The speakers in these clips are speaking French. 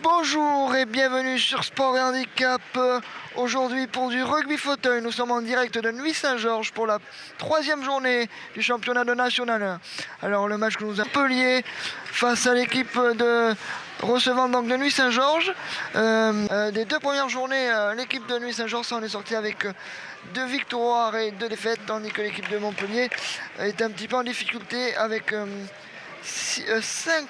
Bonjour et bienvenue sur Sport et Handicap. Aujourd'hui pour du rugby fauteuil, nous sommes en direct de Nuits-Saint-Georges pour la 3e journée du championnat de National 1. Alors le match que nous avons Montpellier face à l'équipe de recevant donc de Nuits-Saint-Georges. Des 2 premières journées, l'équipe de Nuits-Saint-Georges s'en est sortie avec 2 victoires et 2 défaites, tandis que l'équipe de Montpellier est un petit peu en difficulté avec 5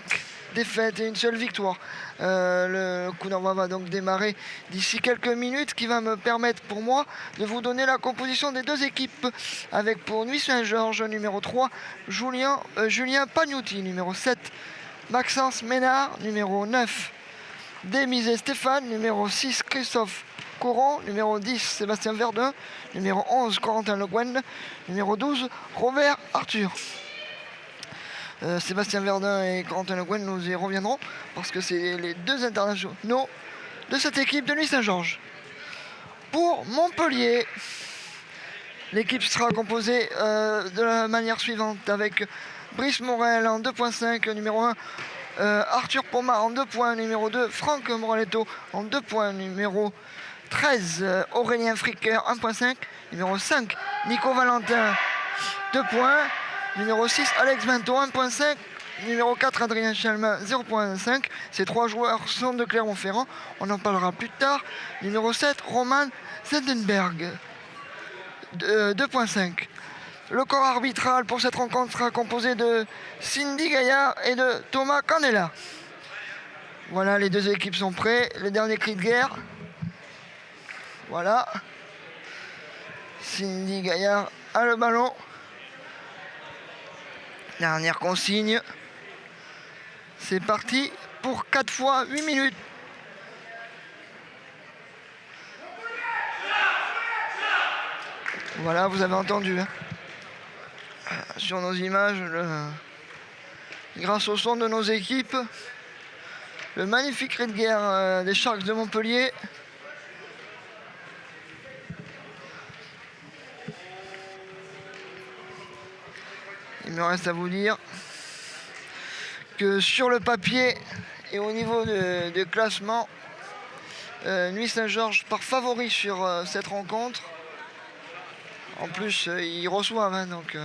défaites et une seule victoire. Le coup d'envoi va donc démarrer d'ici quelques minutes, qui va me permettre pour moi de vous donner la composition des 2 équipes, avec pour Nuits-Saint-Georges numéro 3 Julien Pagnuti, numéro 7 Maxence Ménard, numéro 9 Démisé Stéphane, numéro 6 Christophe Coron, numéro 10 Sébastien Verdun, numéro 11 Corentin Le Guen, numéro 12 Robert Arthur. Sébastien Verdun et Corentin Le Guen, nous y reviendrons parce que c'est les 2 internationaux de cette équipe de Nuits-Saint-Georges. Pour Montpellier, l'équipe sera composée de la manière suivante, avec Brice Morel en 2.5, numéro 1 Arthur Pomar en 2 points, numéro 2 Franck Moraletto en 2 points, numéro 13 Aurélien Fricker 1.5, numéro 5 Nico Valentin 2 points, numéro 6 Alex Bento 1.5, numéro 4 Adrien Chalmin 0.5. Ces 3 joueurs sont de Clermont-Ferrand, on en parlera plus tard. Numéro 7 Roman Zendenberg 2.5. Le corps arbitral pour cette rencontre sera composé de Cindy Gaillard et de Thomas Canella. Voilà, les 2 équipes sont prêtes. Le dernier cri de guerre. Voilà. Cindy Gaillard a le ballon. Dernière consigne. C'est parti pour 4 fois 8 minutes. Voilà, vous avez entendu. Sur nos images, grâce au son de nos équipes, le magnifique cri de guerre des Sharks de Montpellier. Il me reste à vous dire que sur le papier et au niveau de classement, Nuits-Saint-Georges part favori sur cette rencontre. En plus, ils reçoivent, donc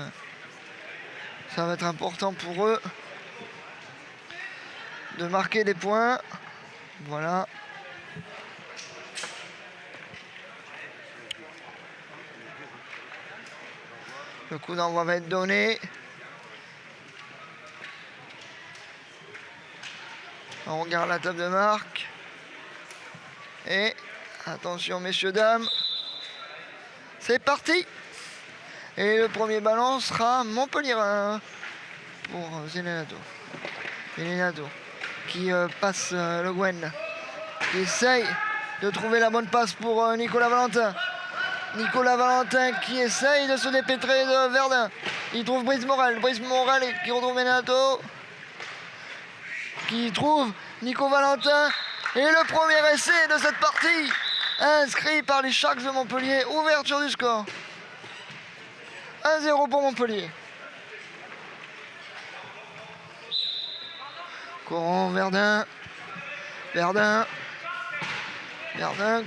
ça va être important pour eux de marquer des points. Voilà. Le coup d'envoi va être donné. On regarde la table de marque. Et attention messieurs, dames. C'est parti. Et le premier ballon sera Montpellier pour Zelenato qui passe Le Guen, qui essaye de trouver la bonne passe pour Nicolas Valentin. Nicolas Valentin qui essaye de se dépêtrer de Verdun. Il trouve Brice Morel qui retrouve Zelenato, qui trouve Nico Valentin. Et le premier essai de cette partie, inscrit par les Sharks de Montpellier. Ouverture du score. 1-0 pour Montpellier. Coron, Verdun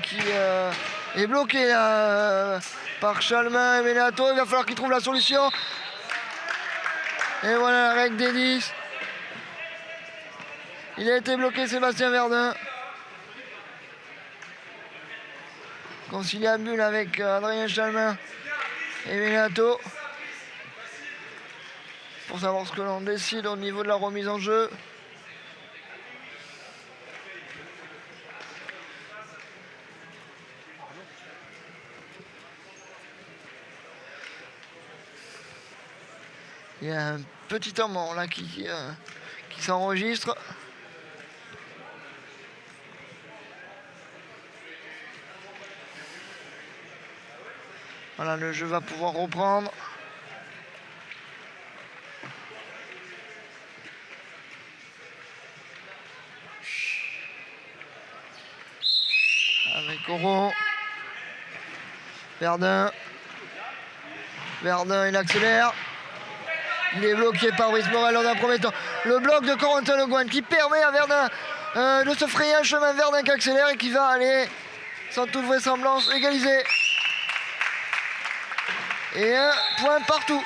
qui est bloqué là, par Chalmin et Zelenato. Il va falloir qu'il trouve la solution. Et voilà la règle des 10. Il a été bloqué, Sébastien Verdun. Conciliabule avec Adrien Chalmin et Zelenato pour savoir ce que l'on décide au niveau de la remise en jeu. Il y a un petit temps là qui s'enregistre. Voilà, le jeu va pouvoir reprendre. Avec Coron. Verdun, il accélère. Il est bloqué par Brice Morel dans un premier temps. Le bloc de Corentin Le Guen qui permet à Verdun de se frayer un chemin. Verdun qui accélère et qui va aller, sans toute vraisemblance, égaliser. Et un point partout.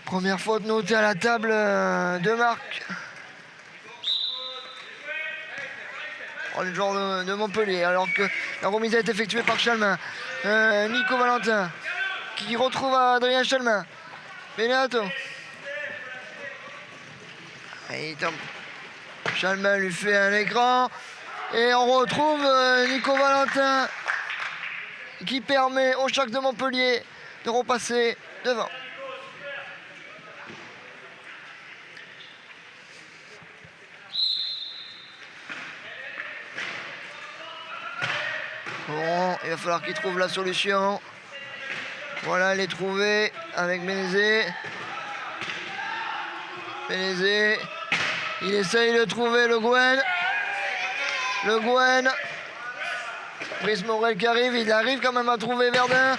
Première faute notée à la table de Marc. Le joueur de Montpellier, alors que la remise a été effectuée par Chalmin. Nico Valentin qui retrouve Adrien Chalmin. Benato. Chalmin lui fait un écran. Et on retrouve Nico Valentin qui permet au Sharks de Montpellier de repasser devant. Bon, il va falloir qu'il trouve la solution. Voilà, elle est trouvée avec Bénézé. Bénézé. Il essaye de trouver Le Guen. Le Guen. Brice Morel qui arrive. Il arrive quand même à trouver Verdun.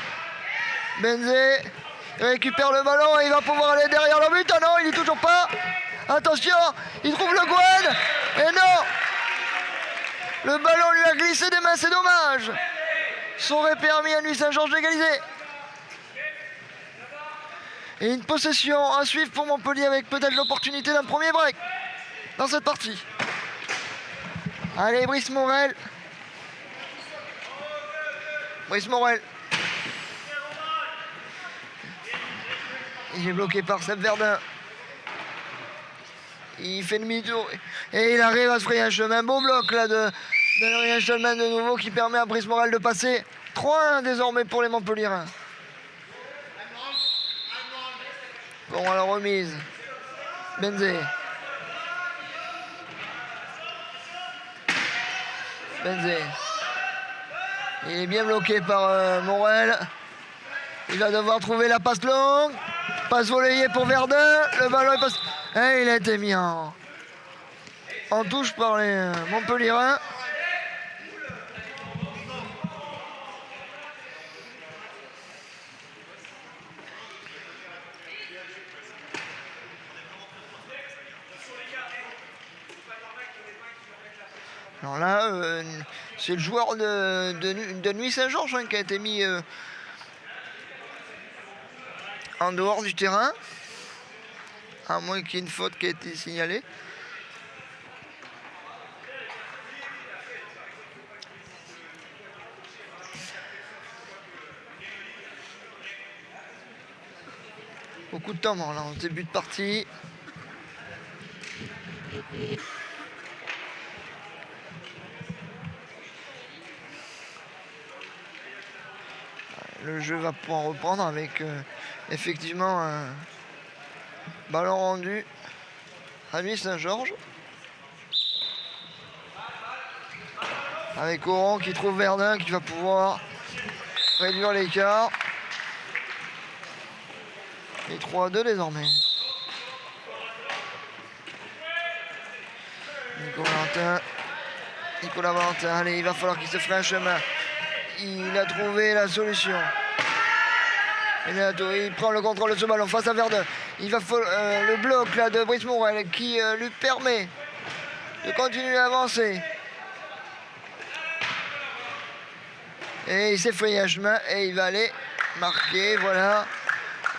Benzé. Il récupère le ballon et il va pouvoir aller derrière le but. Ah non, il n'y est toujours pas. Attention, il trouve Le Guen. Et non. Le ballon lui a glissé des mains, c'est dommage. Ça aurait permis à Nuit Saint-Georges d'égaliser. Et une possession à suivre pour Montpellier avec peut-être l'opportunité d'un premier break dans cette partie. Allez, Brice Morel. Brice Morel. Il est bloqué par Seb Verdun. Il fait demi-tour et il arrive à se frayer un chemin. Beau bloc là d'Adrien Chalmin de nouveau qui permet à Brice Morel de passer. 3-1 désormais pour les Montpelliérains. Bon, à la remise. Benzé. Benzé. Il est bien bloqué par Morel. Il va devoir trouver la passe longue. Passe volleyée pour Verdun. Le ballon est passé. Et il a été mis en touche par les Montpelliérains. Alors là, c'est le joueur de Nuit Saint-Georges qui a été mis en dehors du terrain. À moins qu'il y ait une faute qui a été signalée. Beaucoup de temps là, en début de partie. Le jeu va pouvoir reprendre avec effectivement un ballon rendu à Nuit Saint-Georges. Avec Oran qui trouve Verdun qui va pouvoir réduire l'écart. Et 3-2 désormais. Nicolas Valentin, allez, il va falloir qu'il se fraye un chemin. Il a trouvé la solution. Il prend le contrôle de ce ballon face à Verdun. Il va le bloc là de Brice Morel qui lui permet de continuer à avancer. Et il s'est frayé un chemin et il va aller marquer. Voilà.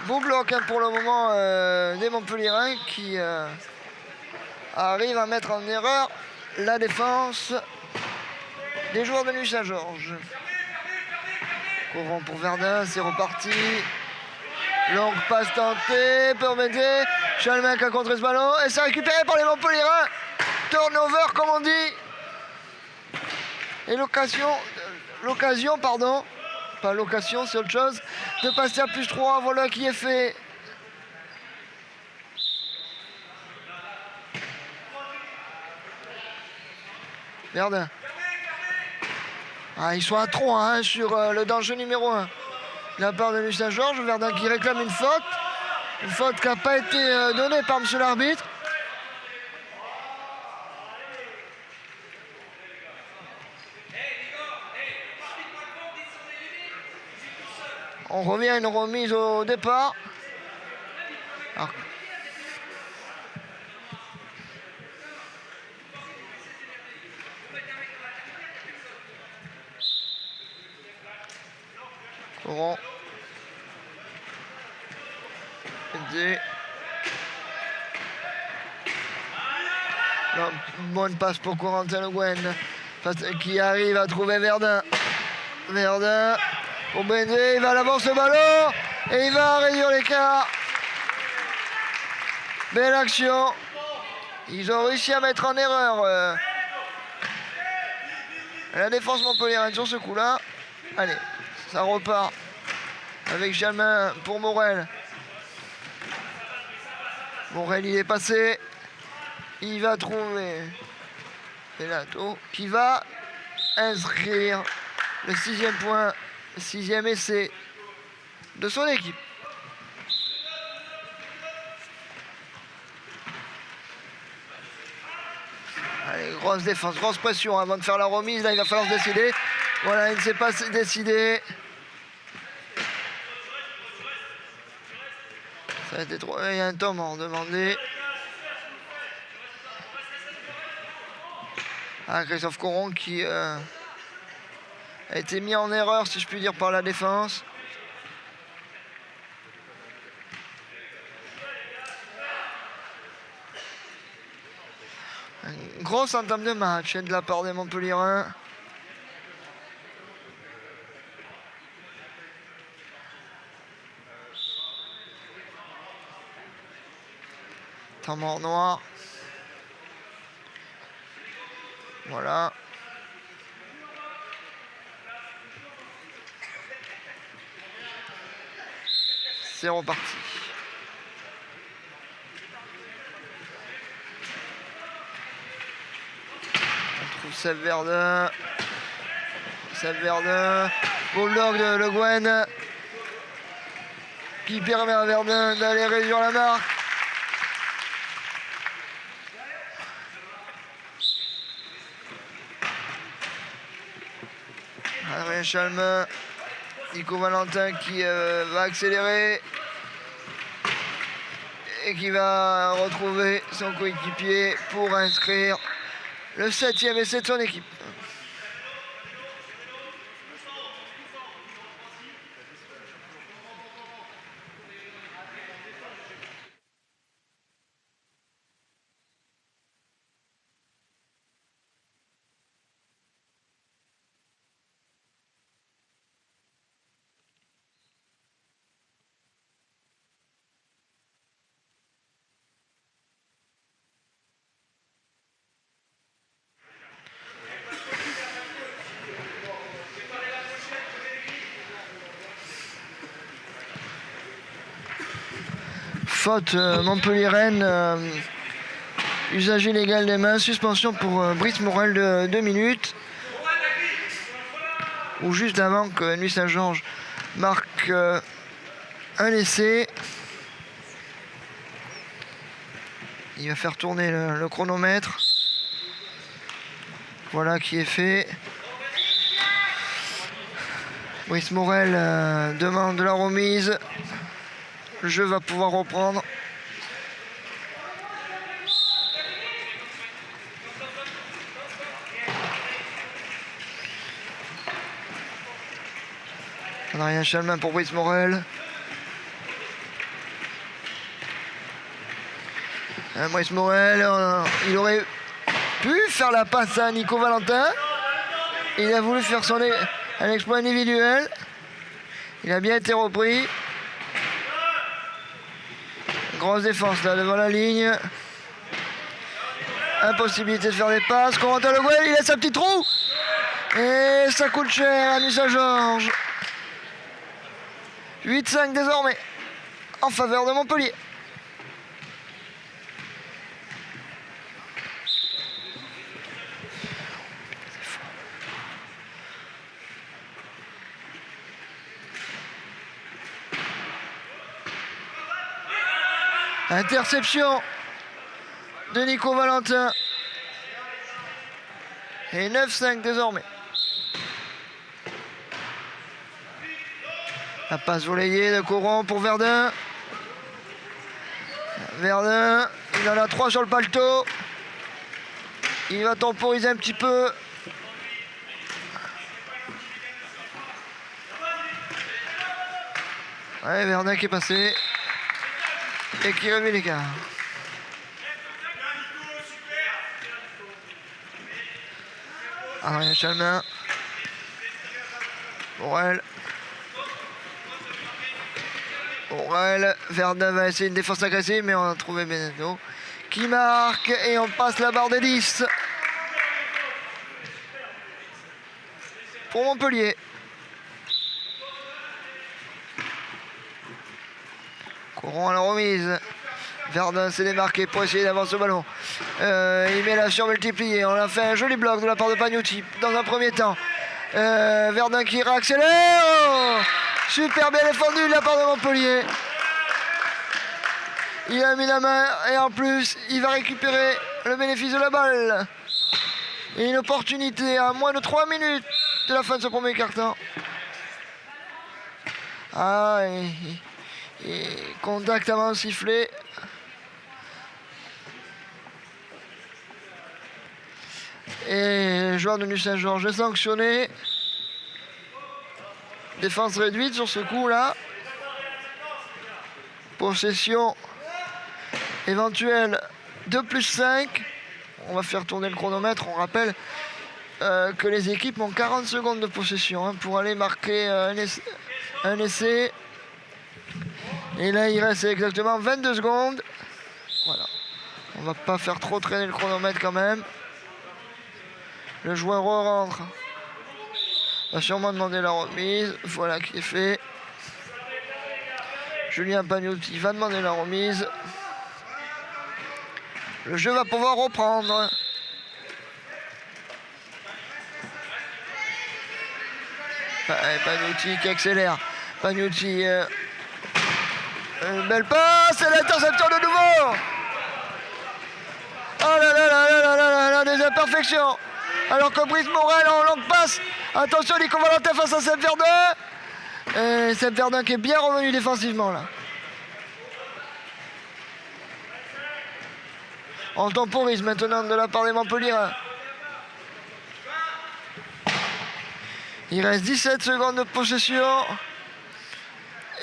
Beau bloc pour le moment des Montpelliérains qui arrivent à mettre en erreur la défense des joueurs de Nuit Saint-Georges. Courant pour Verdun, c'est reparti. Longue passe tentée, permettez. Chalmin qui a contré ce ballon et c'est récupéré par les Montpelliérains. Turnover comme on dit. Et l'occasion, pardon. Pas l'occasion, c'est autre chose. De passer à +3, voilà qui est fait. Verdun. Ils sont à 3 sur le danger numéro 1. La part de Nuit Saint-Georges, Verdun qui réclame une faute. Une faute qui n'a pas été donnée par monsieur l'arbitre. On revient à une remise au départ. Alors, Courant. Bonne passe pour Corentin Le Guen qui arrive à trouver Verdun. Verdun pour Benzé, il va à l'avance le ballon et il va réduire l'écart. Belle action. Ils ont réussi à mettre en erreur la défense montpelliéraine sur ce coup-là. Allez, ça repart avec Chalmin pour Morel. Morel, il est passé. Il va trouver Bellato qui va inscrire le 6e point, le 6e essai de son équipe. Allez, grosse défense, grosse pression avant de faire la remise. Là, il va falloir se décider. Voilà, il ne s'est pas décidé. Ça a été trop. Il y a un temps mort demandé. Christophe Coron qui a été mis en erreur, si je puis dire, par la défense. Une grosse entame de match de la part des Montpelliérains. Temps mort noir. Voilà. C'est reparti. On trouve Seb Verdun. Seb Verdun. Bulldog de Le Guen. Qui permet à Verdun d'aller réduire la marque. Adrien Chalmin, Nico Valentin qui va accélérer et qui va retrouver son coéquipier pour inscrire le 7e essai de son équipe. Faute montpelliéraine, usage illégal des mains, suspension pour Brice Morel de 2 minutes. Ou juste avant que Nuit Saint-Georges marque un essai. Il va faire tourner le chronomètre. Voilà qui est fait. Brice Morel demande la remise. Le jeu va pouvoir reprendre. Adrien Chalmin pour Brice Morel. Brice Morel, il aurait pu faire la passe à Nico Valentin. Il a voulu faire un exploit individuel. Il a bien été repris. Grosse défense là devant la ligne. Impossibilité de faire des passes. Corentin Le Guen, il a sa petite trou. Et ça coûte cher à Nuit Saint-Georges. 8-5 désormais en faveur de Montpellier. Interception de Nico Valentin. Et 9-5 désormais. La passe relayée de Coron pour Verdun. Verdun, il en a 3 sur le paletot. Il va temporiser un petit peu. Ouais, Verdun qui est passé. Et qui remet l'écart. Adrien Chalmin. Borel. Verdun va essayer une défense agressive, mais on a trouvé Benedetto qui marque et on passe la barre des 10 pour Montpellier. Courant à la remise. Verdun s'est démarqué pour essayer d'avoir ce ballon. Il met la surmultipliée. On a fait un joli bloc de la part de Pagnucci dans un premier temps. Verdun qui réaccélère. Oh, super bien défendu de la part de Montpellier. Il a mis la main et en plus il va récupérer le bénéfice de la balle. Et une opportunité à moins de 3 minutes de la fin de ce premier quart-temps. Ah, et contact avant sifflé. Et le joueur de Nuit-Saint-Georges est sanctionné. Défense réduite sur ce coup-là. Possession éventuelle de +5. On va faire tourner le chronomètre. On rappelle que les équipes ont 40 secondes de possession pour aller marquer un essai. Et là, il reste exactement 22 secondes. Voilà. On va pas faire trop traîner le chronomètre quand même. Le joueur rentre. Va sûrement demander la remise. Voilà qui est fait. Julien Pagnucci va demander la remise. Le jeu va pouvoir reprendre. Pagnucci qui accélère. Pagnucci. Une belle passe et l'interception de nouveau. Oh là là là là là là, des imperfections. Alors que Brice Morel en longue passe. Attention, Nico Valentin face à Seb Verdun. Et Seb Verdun qui est bien revenu défensivement là. On temporise maintenant de la part des Montpellier. Il reste 17 secondes de possession.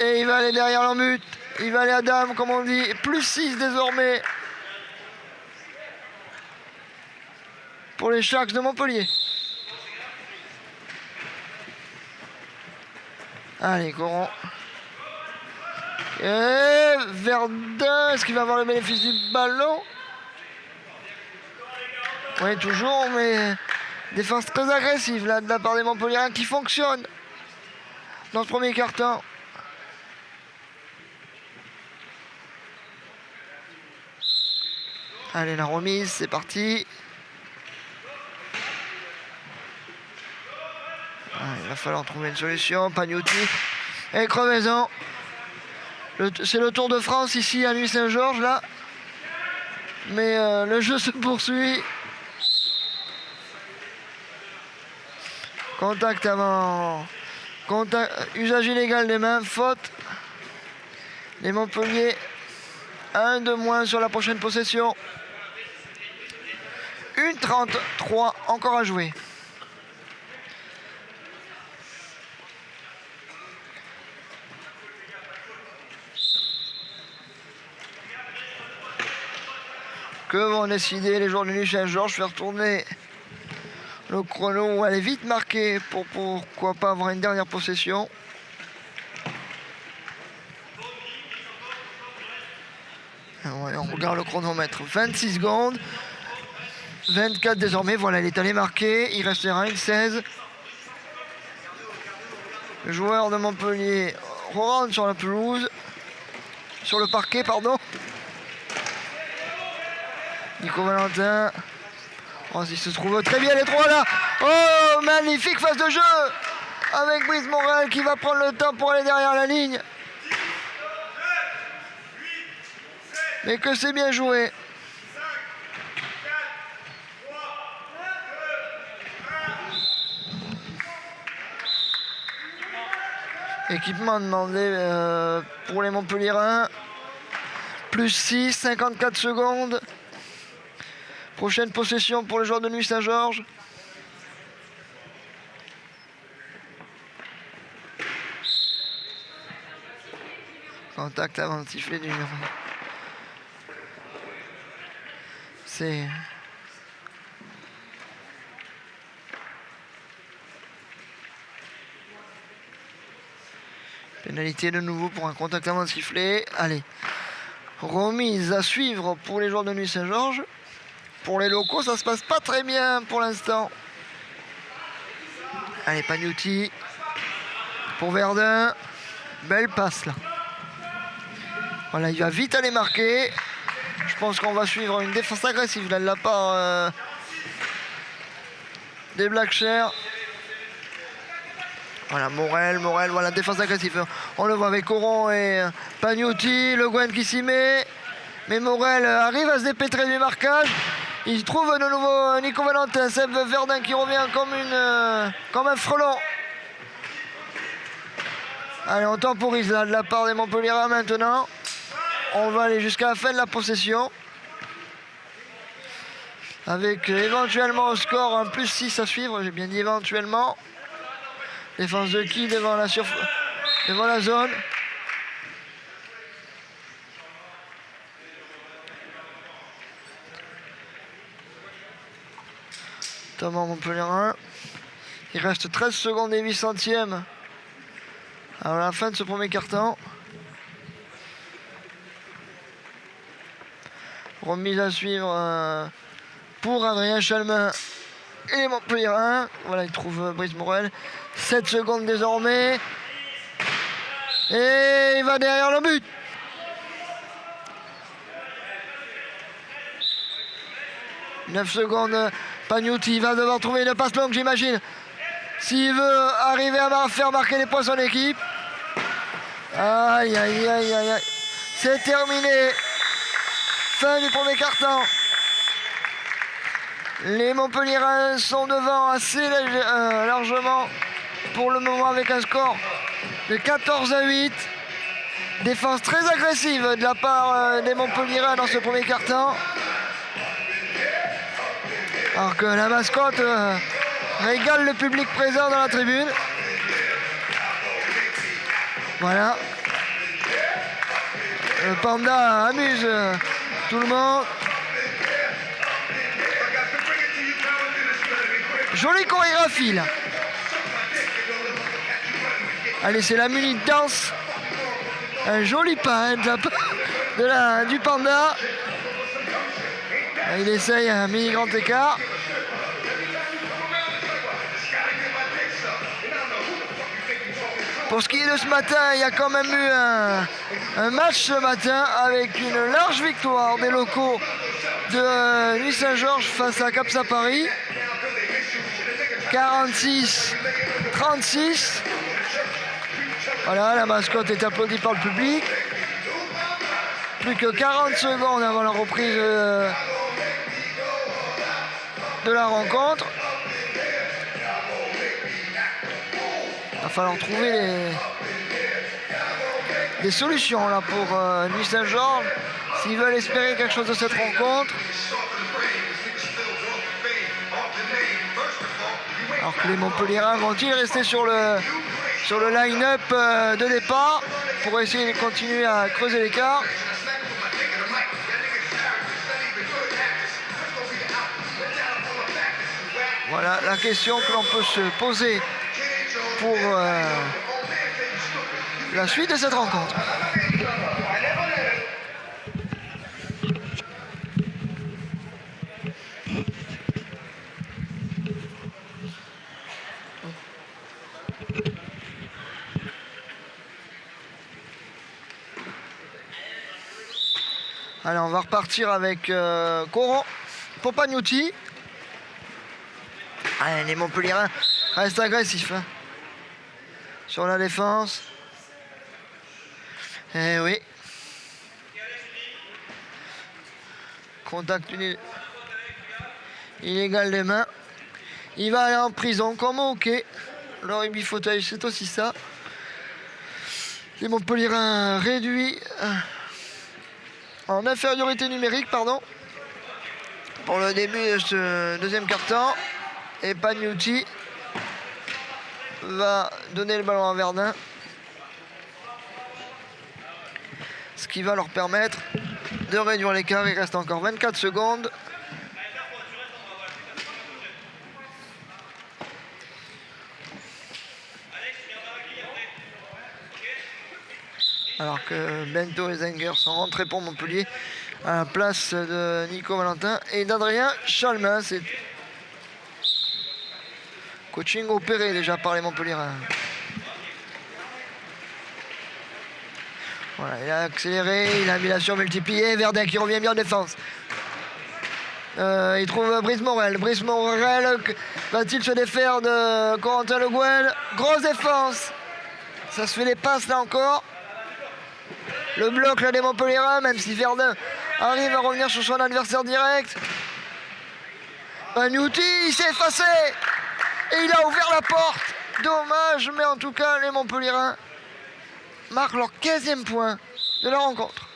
Et il va aller derrière l'embut. Il va aller à dame, comme on dit. +6 désormais. Pour les Sharks de Montpellier. Allez, Coron. Et Verdun, est-ce qu'il va avoir le bénéfice du ballon? Oui, toujours, mais défense très agressive là de la part des Montpelliérains qui fonctionne dans ce premier quart-temps. Allez, la remise, c'est parti. Il va falloir trouver une solution. Pagnucci et crevaison. C'est le Tour de France ici à Nuit-Saint-Georges là. Mais le jeu se poursuit. Contact avant. Usage illégal des mains. Faute. Les Montpellier. 1 de moins sur la prochaine possession. 1:33 encore à jouer. Que vont décider les joueurs de Nuit-Saint-Georges? Faire tourner le chrono ou aller vite marquer pour pourquoi pas avoir une dernière possession. On regarde le chronomètre. 26 secondes. 24 désormais. Voilà, il est allé marquer. Il restera une 16. Le joueur de Montpellier rentre sur la pelouse. Sur le parquet, pardon. Nico Valentin. Oh, il se trouve très bien les trois là. Oh, magnifique phase de jeu avec Brice Morel qui va prendre le temps pour aller derrière la ligne. Mais que c'est bien joué. Équipement demandé pour les Montpelliérains. Plus 6, 54 secondes. Prochaine possession pour les joueurs de Nuit Saint-Georges. Contact avant de siffler du numéro. C'est... pénalité de nouveau pour un contact avant de siffler. Allez. Remise à suivre pour les joueurs de Nuit Saint-Georges. Pour les locaux, ça se passe pas très bien pour l'instant. Allez, Pagnuti. Pour Verdun. Belle passe là. Voilà, il va vite aller marquer. Je pense qu'on va suivre une défense agressive là, de la part des Black Chairs. Voilà, Morel, voilà, défense agressive. On le voit avec Coron et Pagnuti, Le Guen qui s'y met. Mais Morel arrive à se dépêtrer du marquage. Il trouve de nouveau Nico Valentin, Seb Verdun qui revient comme un frelon. Allez, on temporise là de la part des Montpelliérains maintenant. On va aller jusqu'à la fin de la possession. Avec éventuellement au score un plus 6 à suivre, j'ai bien dit éventuellement. Défense de qui devant la zone. Thomas Montpelliérain. Il reste 13 secondes et 8 centièmes à la fin de ce premier quart-temps. Remise à suivre pour Adrien Chalmin et les Montpelliérains. Voilà, il trouve Brice Morel. 7 secondes désormais. Et il va derrière le but. « 9 secondes. Pagnuti va devoir trouver une passe longue, j'imagine. S'il veut arriver à faire marquer les points son équipe. Aïe, aïe, aïe, aïe, aïe. C'est terminé. Fin du premier quart-temps. Les Montpelliérains sont devant assez largement pour le moment avec un score de 14-8. Défense très agressive de la part des Montpelliérains dans ce premier quart-temps. Alors que la mascotte régale le public présent dans la tribune. Voilà. Le panda amuse tout le monde. Jolie chorégraphie là. Allez, c'est la minute danse. Un joli pas hein, du panda. Il essaye un mini grand écart. Pour ce qui est de ce matin, il y a quand même eu un match ce matin avec une large victoire des locaux de Nuit Saint-Georges face à Capsa Paris. 46-36. Voilà, la mascotte est applaudie par le public. Plus que 40 secondes avant la reprise de la rencontre. Il va falloir trouver des solutions là pour Nuit Saint-Georges s'ils veulent espérer quelque chose de cette rencontre. Alors que les Montpelliérains vont-ils rester sur le line-up de départ pour essayer de continuer à creuser l'écart. Voilà la question que l'on peut se poser pour la suite de cette rencontre. Allez, on va repartir avec Coron pour Pagnuti. Allez, les Montpelliérains restent agressifs hein, sur la défense. Eh oui. Contact illégal des mains. Il va aller en prison comme au hockey. Le rugby fauteuil, c'est aussi ça. Les Montpellierins réduits en infériorité numérique, pardon, pour le début de ce deuxième quart-temps. Et Pagnuti va donner le ballon à Verdun, ce qui va leur permettre de réduire l'écart. Il reste encore 24 secondes. Alors que Bento et Zenger sont rentrés pour Montpellier à la place de Nico Valentin et d'Adrien Chalmin. C'est coaching opéré déjà par les Montpellierins. Voilà, il a accéléré, il a mis l'action multipliée. Verdun qui revient bien en défense. Il trouve Brice Morel. Brice Morel va-t-il se défaire de Corentin Le Guen? Grosse défense. Ça se fait des passes là encore. Le bloc là des Montpellierins, même si Verdun arrive à revenir sur son adversaire direct. Pagnuti, il s'est effacé. Et il a ouvert la porte. Dommage, mais en tout cas, les Montpellierins marquent leur 15e point de la rencontre.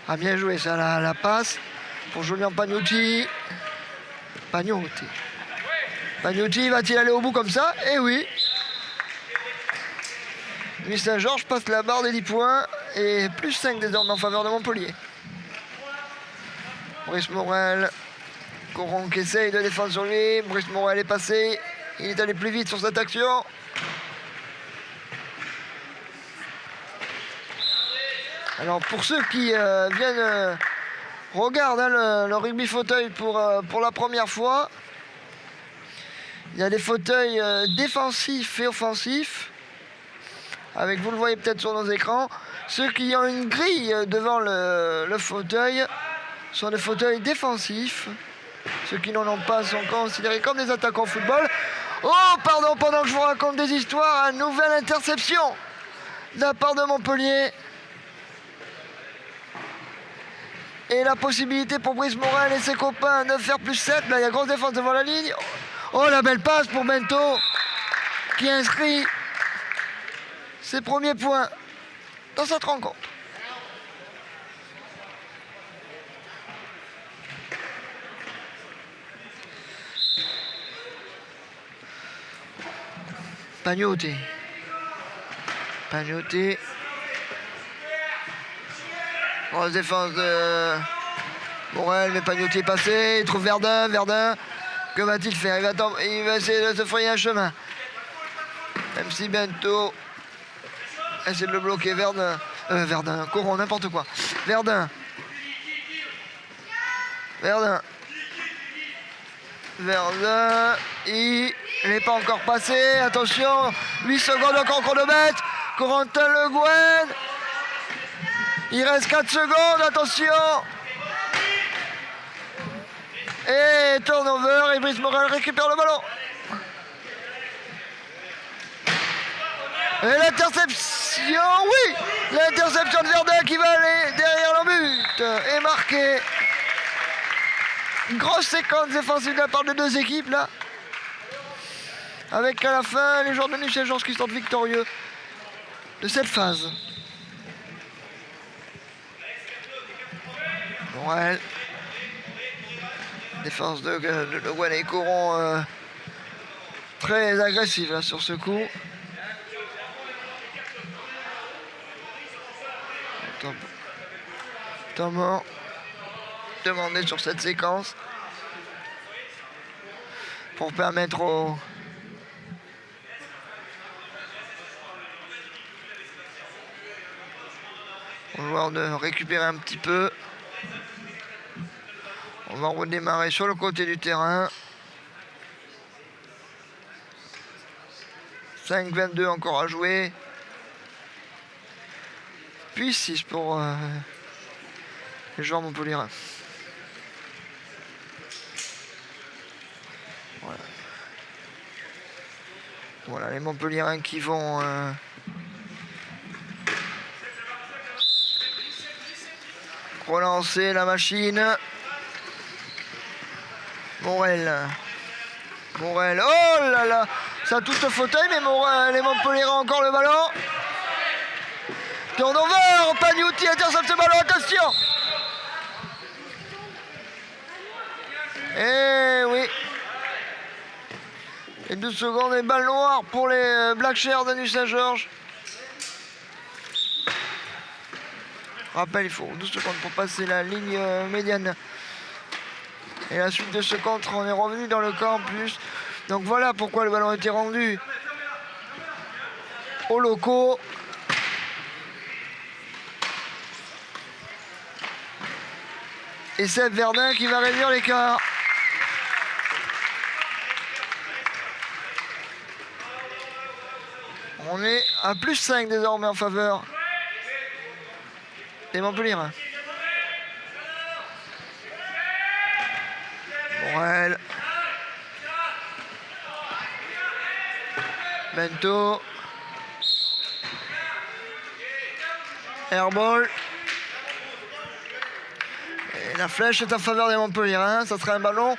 Ah, bien joué ça, la passe pour Julien Pagnuti. Pagnuti va-t-il aller au bout comme ça? Eh oui. Nuit Saint-Georges passe la barre des 10 points et plus 5 désormais en faveur de Montpellier. Brice Morel, Coron qui essaye de défendre sur lui. Brice Morel est passé, il est allé plus vite sur cette action. Alors pour ceux qui viennent regardent le rugby fauteuil pour la première fois, il y a des fauteuils défensifs et offensifs. Avec, vous le voyez peut-être sur nos écrans, ceux qui ont une grille devant le fauteuil sont des fauteuils défensifs. Ceux qui n'en ont pas sont considérés comme des attaquants au football. Oh, pardon, pendant que je vous raconte des histoires, une nouvelle interception de la part de Montpellier. Et la possibilité pour Brice Morel et ses copains de faire plus 7. Là, il y a grosse défense devant la ligne. Oh, la belle passe pour Bento, qui inscrit ses premiers points dans cette rencontre. Pagnuti. Grosse défense de Morel, mais Pagnuti est passé. Il trouve Verdun. Que va-t-il faire? Il va essayer de se frayer un chemin. Même si Bento essaie de le bloquer. Verdun, Coron, n'importe quoi. Verdun, il n'est pas encore passé. Attention, 8 secondes encore chronomètre. Corentin Le Guen. Il reste 4 secondes, attention. Et turnover, et Brice Morel récupère le ballon. Et l'interception, oui, l'interception de Verdun qui va aller derrière le but et marquer. Une grosse séquence défensive de la part de deux équipes là. Avec à la fin les joueurs de Nuit Saint-Georges qui sortent victorieux de cette phase. Morel. Défense de Le Guen et Coron très agressive là, sur ce coup. Thomas demandé sur cette séquence pour permettre aux joueurs de récupérer un petit peu. On va redémarrer sur le côté du terrain. 5-22 encore à jouer. Puis 6 pour les joueurs montpelliérains. Voilà les Montpelliérains qui vont relancer la machine. Morel Morel, oh là là, ça touche le fauteuil, mais Morel et Montpellier ont encore le ballon. Turnover, Pagnotti intercepte ce ballon, attention. Eh oui. Et 12 secondes et balle noire pour les Black Sharks de Nuit-Saint-Georges. Rappel, il faut 12 secondes pour passer la ligne médiane. Et la suite de ce contre, on est revenu dans le camp en plus. Donc voilà pourquoi le ballon a été rendu aux locaux. Et c'est Verdun qui va réduire l'écart. On est à plus 5 désormais en faveur des Montpellier. Morel. Bento. Airball. Et la flèche est en faveur des Montpellier. Ça sera un ballon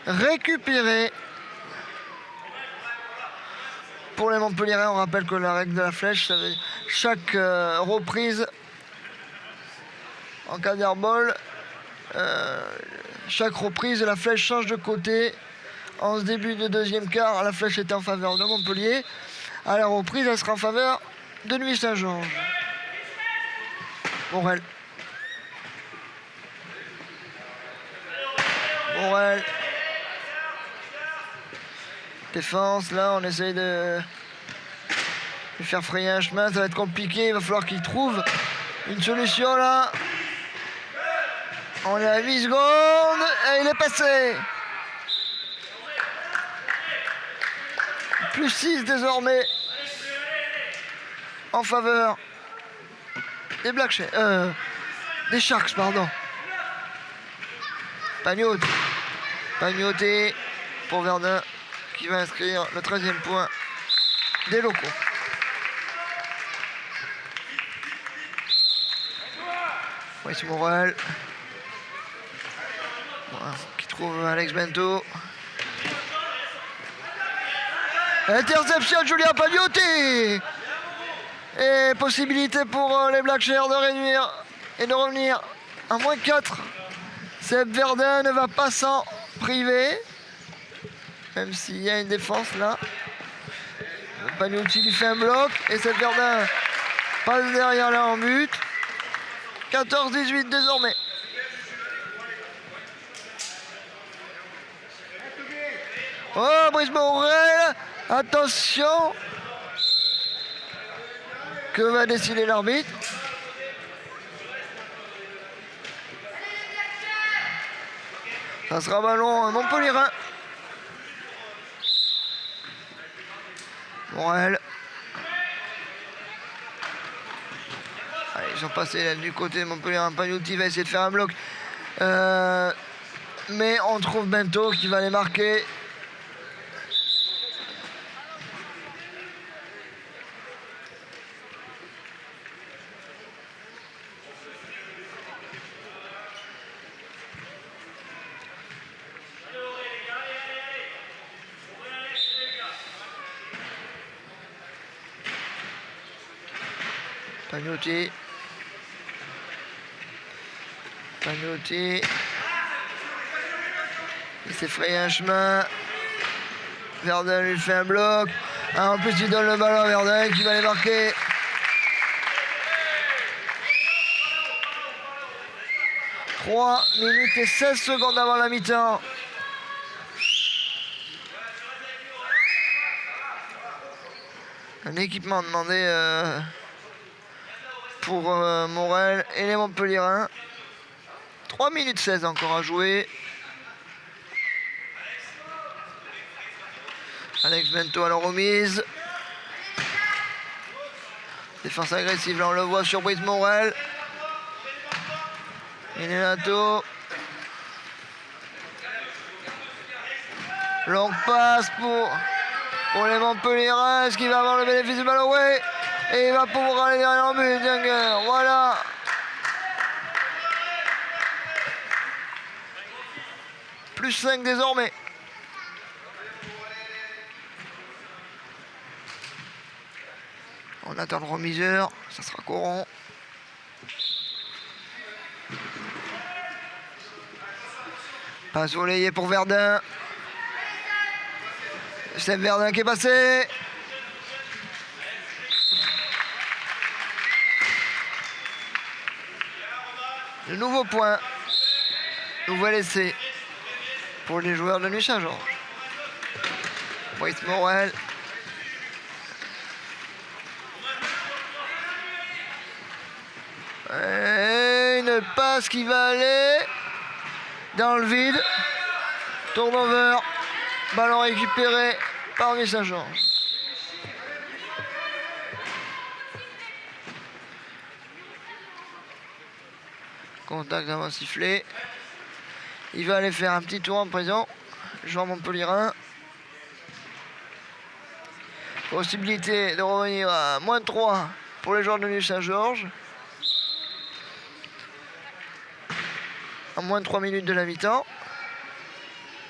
récupéré. Pour les Montpellier, on rappelle que la règle de la flèche, ça veut dire chaque reprise en cas d'airball, chaque reprise, la flèche change de côté. En ce début de deuxième quart, la flèche était en faveur de Montpellier. À la reprise, elle sera en faveur de Nuit-Saint-Georges. Morel. Morel. Défense, là, on essaye de faire frayer un chemin. Ça va être compliqué. Il va falloir qu'il trouve une solution, là. On est à 8 secondes et il est passé. Plus 6 désormais en faveur des Black Sharks. Des Sharks, pardon. Pagnotti pour Verdun qui va inscrire le 13e point des locaux. Voici Morel. Qui trouve Alex Bento. Interception de Julien Pagnotti. Et possibilité pour les Black Sharks de réduire et de revenir à moins 4. Seb Verdun ne va pas s'en priver. Même s'il y a une défense là. Pagnotti lui fait un bloc. Et Seb Verdun passe derrière là en but. 14-18 désormais. Oh, Brice Morel. Attention. Que va décider l'arbitre? Ça sera ballon Montpellier. Morel. Allez, ils sont passés là, du côté de Montpellier. Pagnotti va essayer de faire un bloc. Mais on trouve Bento qui va les marquer. Pagnotti. Il s'est frayé un chemin. Verdun lui fait un bloc. En plus, il donne le ballon à Verdun qui va les marquer. « 3 minutes et 16 secondes avant la mi-temps. Un équipement demandé pour Morel et les Montpelliérains. 3 minutes 16 encore à jouer. Alex Bento à la remise. Défense agressive, là on le voit sur Brice Morel. Inenato. Longue passe pour les Montpelliérains. Est-ce qu'il va avoir le bénéfice du ballon? Ouais. Et il va pouvoir aller derrière en but, Dinger. Voilà. Plus 5 désormais. On attend le remiseur, ça sera Coron. Passe volleyée pour Verdun. C'est Verdun qui est passé. Le nouveau point. Nouvel essai pour les joueurs de Nuit Saint-Georges. Brice Morel. Et une passe qui va aller dans le vide. Turnover. Ballon récupéré par Nuit Saint-Georges. Contact avant sifflé. Il va aller faire un petit tour en prison. Jean Montpellierin. Possibilité de revenir à -3 pour les joueurs de Nuit Saint-Georges. À -3 minutes de la mi-temps.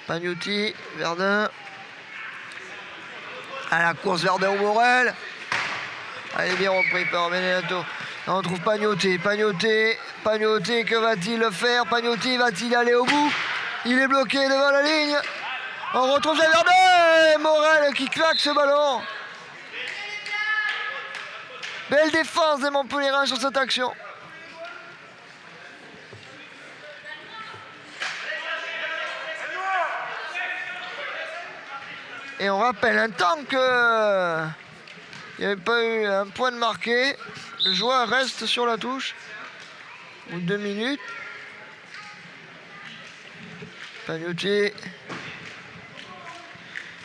Pagnotti, Verdun. À la course Verdun au Morel. Allez, bien repris par Benenato. On trouve Pagnotti. Pagnotti, que va-t-il faire? Pagnotti va-t-il aller au bout? Il est bloqué devant la ligne. On retrouve Verdun. Et Morel qui claque ce ballon. Belle défense des Montpellierins sur cette action. Et on rappelle un temps que il n'y avait pas eu un point de marqué. Le joueur reste sur la touche. Au bout de 2 minutes. Pagnotti.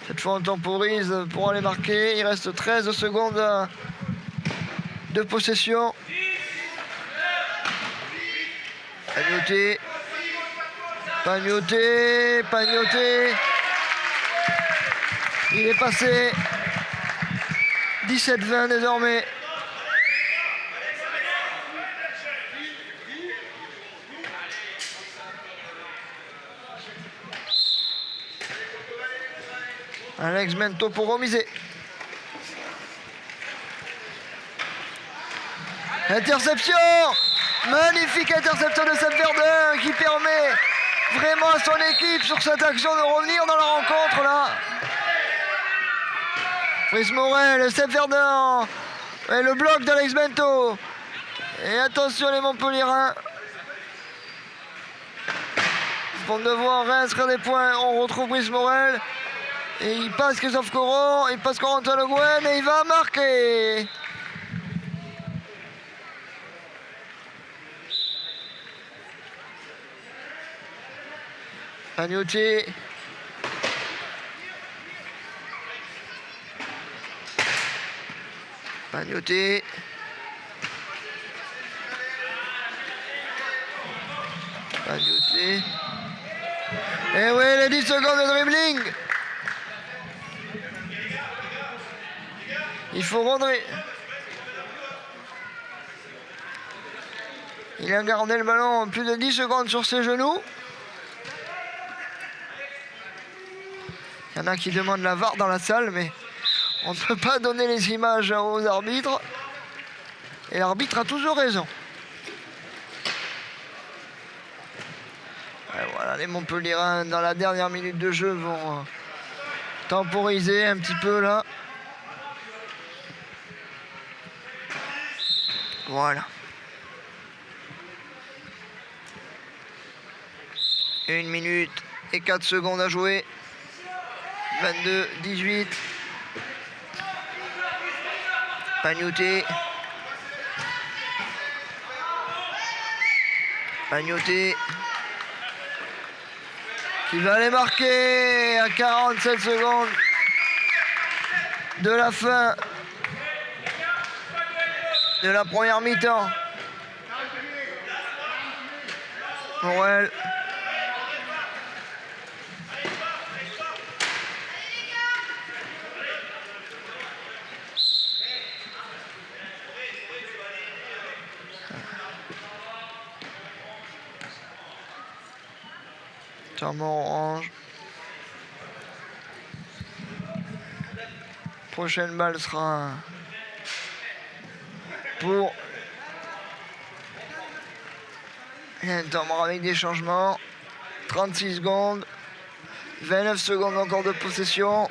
Cette fois on temporise pour aller marquer. Il reste 13 secondes de possession. Pagnotti. Pagnotti. Il est passé. 17-20 désormais. Alex Mento pour remiser. Interception! Magnifique interception de Seb Verdun qui permet vraiment à son équipe sur cette action de revenir dans la rencontre là. Brice Morel, Seb Verdun et le bloc d'Alex Mento. Et attention les Montpellierins. Ils vont devoir réinscrire des points. On retrouve Brice Morel. Et il passe Christophe Coron, il passe Corentin Le Guen et il va marquer. Pagnotti. Pagnotti. Pagnotti. Et oui, les 10 secondes de dribbling. Il faut rentrer. Il a gardé le ballon plus de 10 secondes sur ses genoux. Il y en a qui demandent la VAR dans la salle, mais on ne peut pas donner les images aux arbitres. Et l'arbitre a toujours raison. Et voilà, les Montpellierins, dans la dernière minute de jeu, vont temporiser un petit peu là. Voilà. 1 minute et 4 secondes à jouer. 22-18. Pagnotti. Pagnotti. Qui va aller marquer à 47 secondes de la fin de la première mi-temps. Morel. Charmant orange. Prochaine balle sera pour Inter avec des changements. 36 secondes. 29 secondes encore de possession.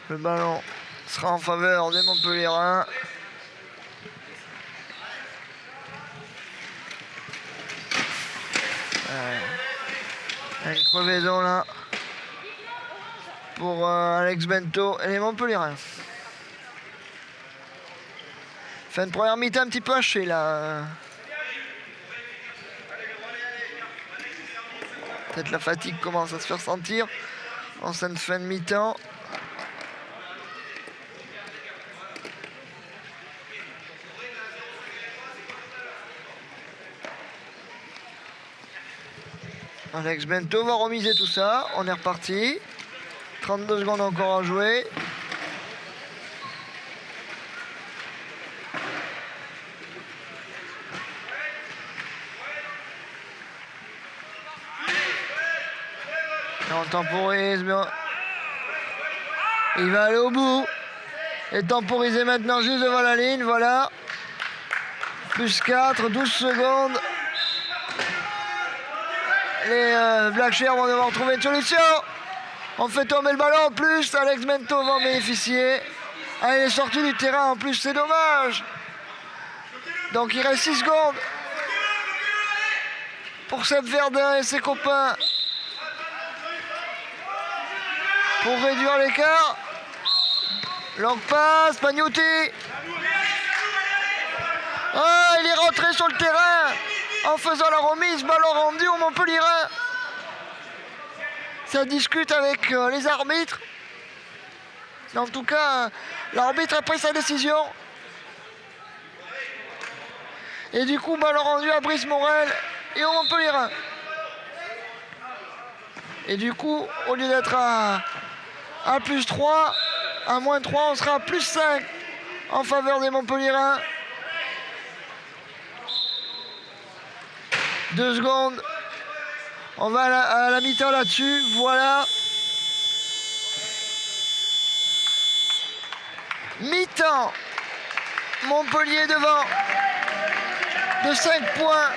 Le ballon sera en faveur des Montpellierins. Une crevaison là pour Alex Bento et les Montpellierins. Fin de première mi-temps un petit peu hachée là. Peut-être la fatigue commence à se faire sentir en cette fin de mi-temps. Alex Bento va remiser tout ça. On est reparti. 32 secondes encore à jouer. Et on temporise. Il va aller au bout. Et temporiser maintenant juste devant la ligne. Voilà. Plus 4, 12 secondes. Les Black Sharks vont devoir trouver une solution. On fait tomber le ballon en plus. Alex Bento va en bénéficier. Ah, il est sorti du terrain en plus, c'est dommage. Donc il reste 6 secondes pour Seb Verdun et ses copains pour réduire l'écart. Longue passe, Pagnotti. Ah, il est rentré sur le terrain en faisant la remise, ballon rendu au Montpellierin. Ça discute avec les arbitres. En tout cas, l'arbitre a pris sa décision. Et du coup, ballon rendu à Brice Morel et au Montpellierin. Et du coup, au lieu d'être à plus 3, à moins 3, on sera à plus 5 en faveur des Montpellierins. 2 secondes. On va à la mi-temps là-dessus. Voilà. Mi-temps. Montpellier devant de 5 points.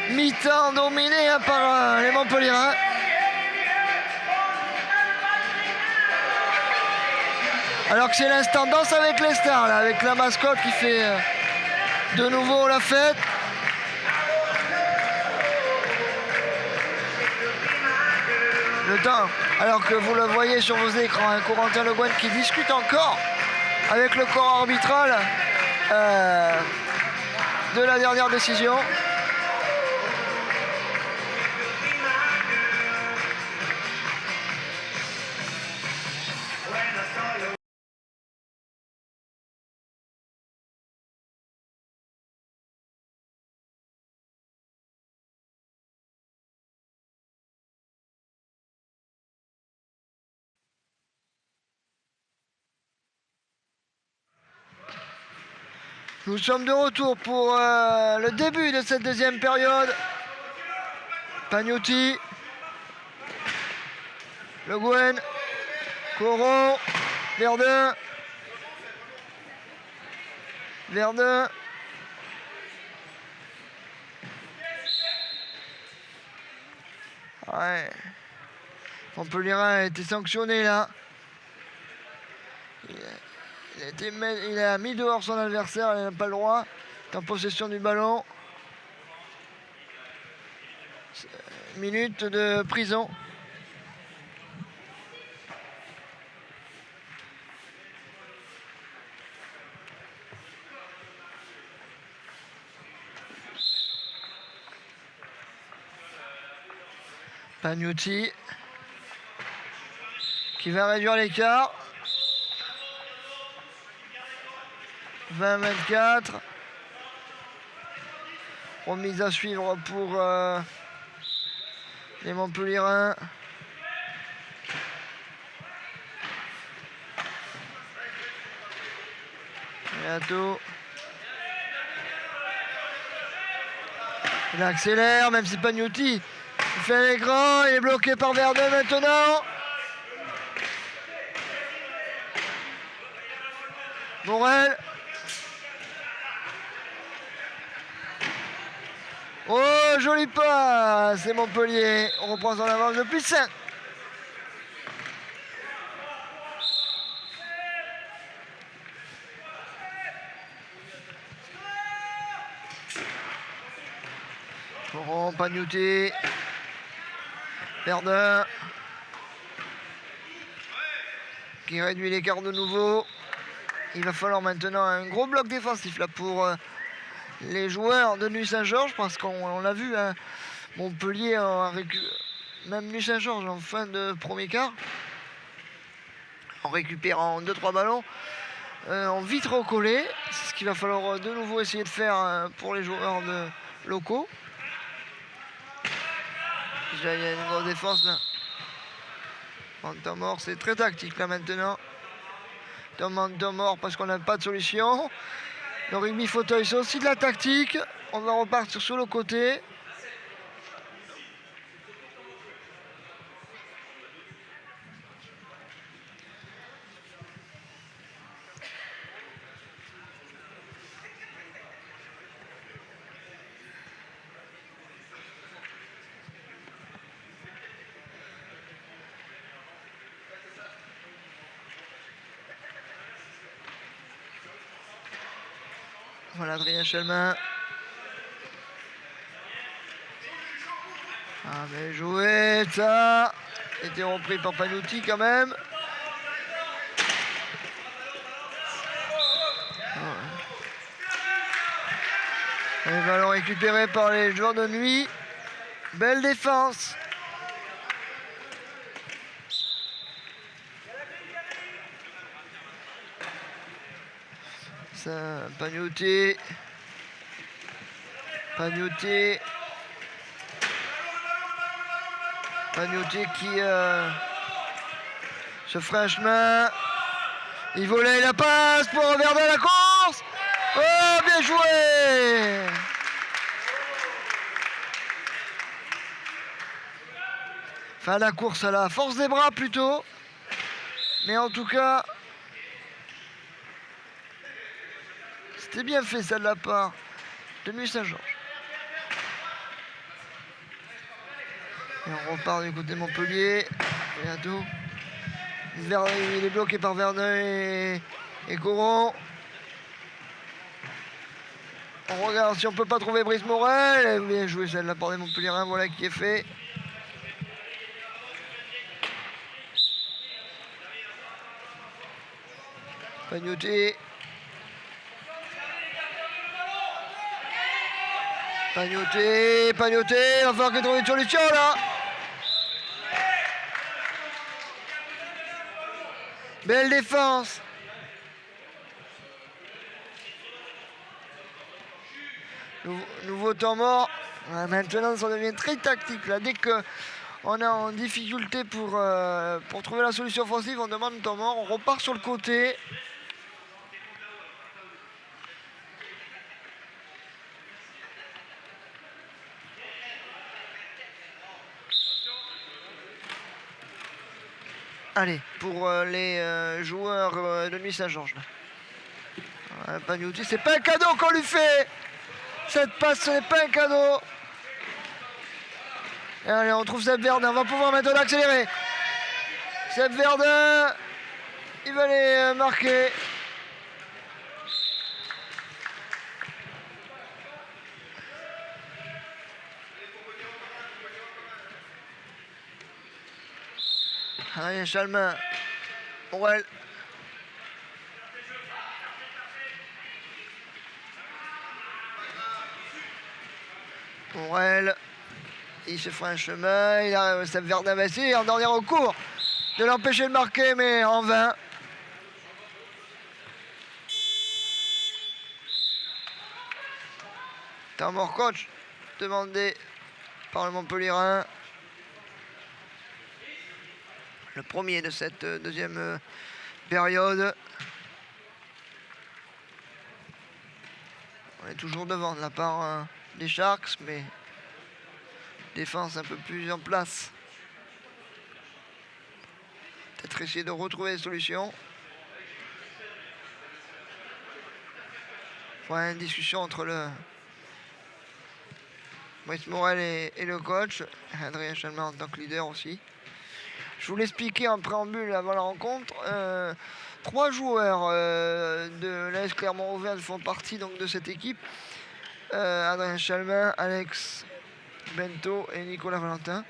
Mi-temps dominé par les Montpellierins. Alors que c'est l'instant danse avec les stars, là, avec la mascotte qui fait de nouveau la fête. Le temps, alors que vous le voyez sur vos écrans, hein, Corentin Le Guen qui discute encore avec le corps arbitral de la dernière décision. Nous sommes de retour pour le début de cette deuxième période. Pagnotti, Le Guen, Coron, Verdun. Verdun. Ouais. Montpellierin a été sanctionné là. Il a mis dehors son adversaire, il n'a pas le droit. Il est en possession du ballon. Minute de prison. Pagnotti qui va réduire l'écart. 20-24. Remise à suivre pour les Montpellierins. Bientôt. Il accélère, même si Pagnotti fait les grands. Il est bloqué par Verdun maintenant. Morel. Oh, joli pas. C'est Montpellier. On reprend son avance depuis 5. Laurent Pagnotti. Verdun. Qui réduit l'écart de nouveau. Il va falloir maintenant un gros bloc défensif là pour les joueurs de Nuit Saint-Georges, parce qu'on l'a vu, hein, Montpellier même Nuit Saint-Georges en fin de premier quart, en récupérant 2-3 ballons, ont vite recollé. C'est ce qu'il va falloir de nouveau essayer de faire pour les joueurs locaux. Déjà il y a une grosse défense là. En temps mort, c'est très tactique là maintenant. Temps mort parce qu'on n'a pas de solution. Le rugby fauteuil, c'est aussi de la tactique. On va repartir sur le côté. Voilà Adrien Chalmin. Ah mais joué, ça était repris par Pagnotti quand même. Les ballons récupérés par les joueurs de Nuit. Belle défense. Ça, Pagnotti. Pagnotti qui se ferait un chemin. Il volait la passe pour Verdun la course. Oh, bien joué. Enfin, la course à la force des bras plutôt. Mais en tout cas, c'était bien fait ça de la part de Nuit Saint-Georges. Et on repart du côté de Montpellier. Bientôt. Il est bloqué par Verdun et Coron. On regarde si on peut pas trouver Brice Morel. Bien joué celle de la part des Montpelliérains. Voilà qui est fait. Pagnotti. Il va falloir qu'il trouve une solution là. Belle défense. Nouveau temps mort. Maintenant ça devient très tactique là. Dès qu'on est en difficulté pour trouver la solution offensive, on demande temps mort. On repart sur le côté. Allez, pour les joueurs de Nuit Saint-Georges. Pagnotti, c'est pas un cadeau qu'on lui fait. Cette passe, ce n'est pas un cadeau. Et allez, on trouve Seb Verdun. On va pouvoir maintenant accélérer. Seb Verdun, il va aller marquer. Allez, Chalmin. Morel. Morel. Il se fera un chemin. Il a Seb Verdun va essayer en dernier recours de l'empêcher de marquer, mais en vain. Temps mort coach demandé par le Montpelliérain. Le premier de cette deuxième période. On est toujours devant de la part des Sharks, mais défense un peu plus en place. Peut-être essayer de retrouver des solutions. Voilà une discussion entre le Brice Morel et le coach, Adrien Chalmin en tant que leader aussi. Je vous l'expliquais en préambule avant la rencontre. 3 joueurs de l'AS Clermont-Auvergne font partie donc de cette équipe. Adrien Chalmin, Alex Bento et Nicolas Valentin.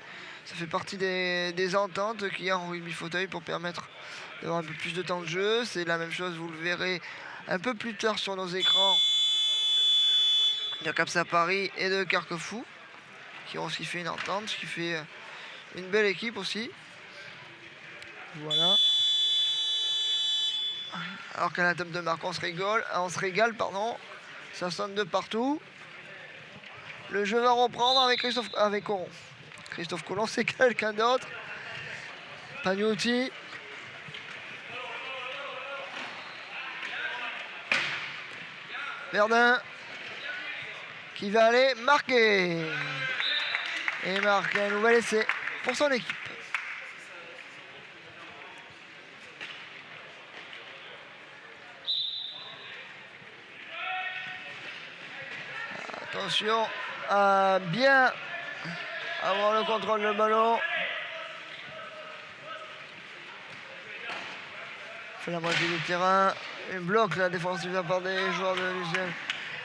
Ça fait partie des ententes qu'il y a en rugby fauteuil pour permettre d'avoir un peu plus de temps de jeu. C'est la même chose, vous le verrez un peu plus tard sur nos écrans, de Capsa Paris et de Carquefou, qui ont aussi fait une entente, ce qui fait une belle équipe aussi. Voilà. Alors qu'à la table de marque, on se régale, pardon. Ça sonne de partout. Le jeu va reprendre avec Coron. Christophe Colomb, c'est quelqu'un d'autre. Pagnotti. Verdun qui va aller marquer. Et marque un nouvel essai pour son équipe. Attention à bien avoir le contrôle du ballon. Fait la moitié du terrain. Il bloque la défensive de la part des joueurs de Lucien.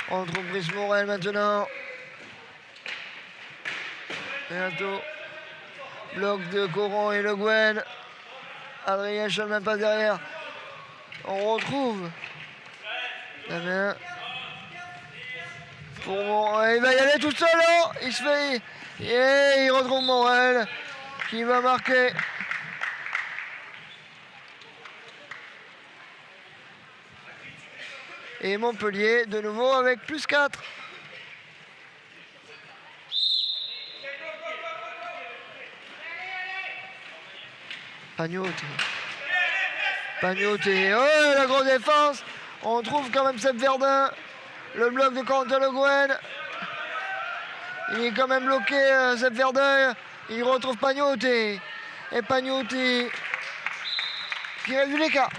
On trouve Brice Morel maintenant. Bientôt. Bloc de Coron et Le Guen. Adrien Chalmin passe derrière. On retrouve Damien. Il va y aller tout seul. Oh, il se fait. Et il retrouve Morel qui va marquer. Et Montpellier de nouveau avec plus 4. Pagnotti. Oh, la grosse défense. On trouve quand même Seb Verdun. Le bloc de Corentin Le Guen. Il est quand même bloqué, Seb Verdun. Il retrouve Pagnotti. Et Pagnotti qui réduit l'écart.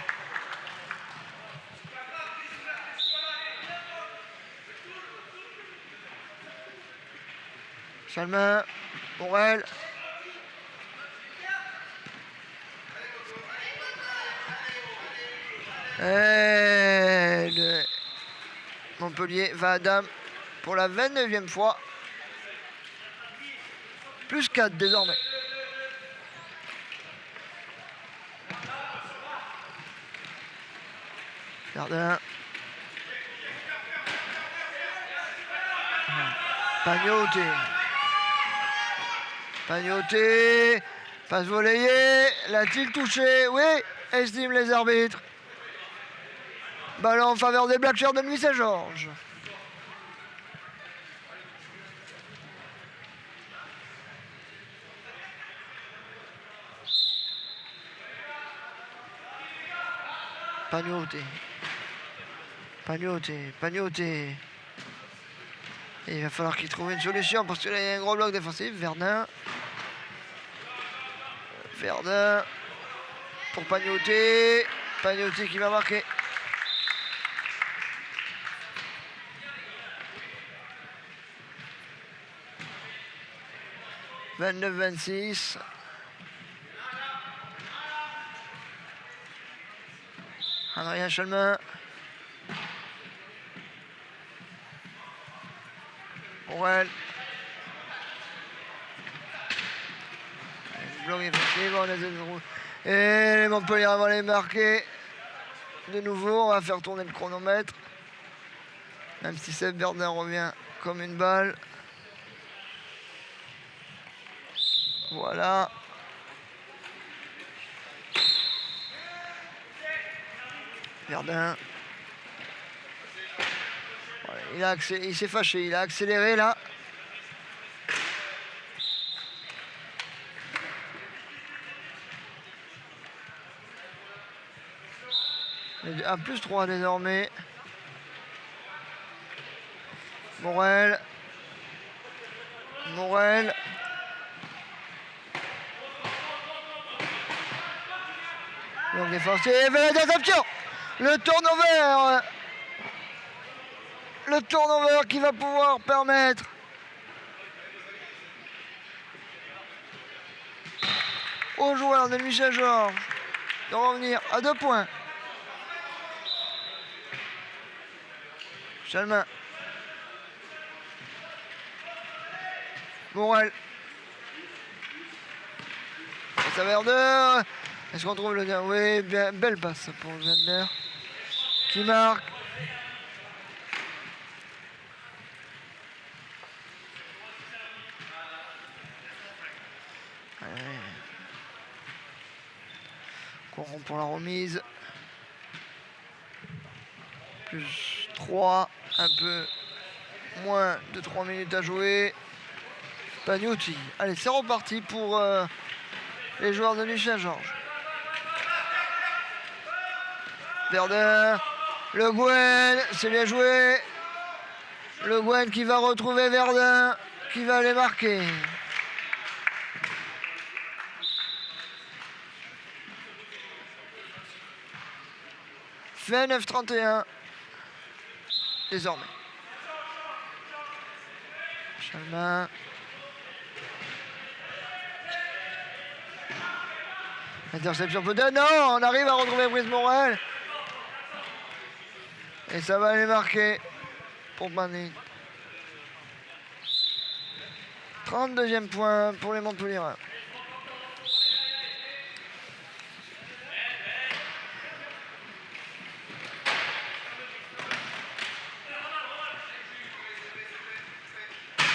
Chalmin, Morel. Et Montpellier va à dame pour la 29e fois. Plus 4 désormais. Verdun. Pagnotti. Passe volleyée. L'a-t-il touché? Oui, estiment les arbitres. Ballon en faveur des Black Sharks de Nuit Saint-Georges. Pagnotti. Et il va falloir qu'il trouve une solution parce qu'il y a un gros bloc défensif. Verdun pour Pagnotti. Pagnotti qui va marquer. « 29-26. » Adrien Chalmin. Morel. Bloc effectif. Et les Montpellier avant les marquer. De nouveau, on va faire tourner le chronomètre. Même si Seb Verdun revient comme une balle. Voilà. Verdun. Voilà, il s'est fâché, il a accéléré là. À plus 3 désormais. Morel. Morel. Donc défensif, l'interception. Le turnover. Le turnover qui va pouvoir permettre aux joueurs de Michel Georges de revenir à 2 points. Chalmin. Morel. Ça vers 2. Est-ce qu'on trouve le... Oui, bien, belle passe pour Zender. Qui marque. Courant pour la remise. Plus 3. Un peu moins de 3 minutes à jouer. Pagnotti. Allez, c'est reparti pour les joueurs de Michel Georges. Verdun. Le Gwen, c'est bien joué. Le Gwen qui va retrouver Verdun, qui va aller marquer. Fait 9-31. Désormais. Chalmin. Interception peut-être. Non, on arrive à retrouver Brice Morel. Et ça va aller marquer pour Bandit. 32e point pour les Montpelliérains.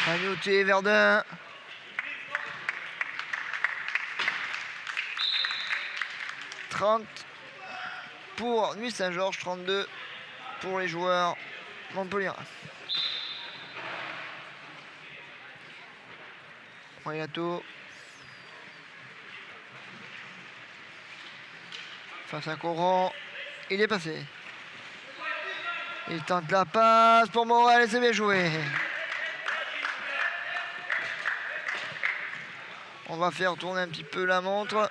Pagnotti, Verdun. Pour Nuit Saint-Georges, 32 pour les joueurs Montpellier. Moyato face à Coran, il est passé. Il tente la passe pour Morel et c'est bien joué. On va faire tourner un petit peu la montre.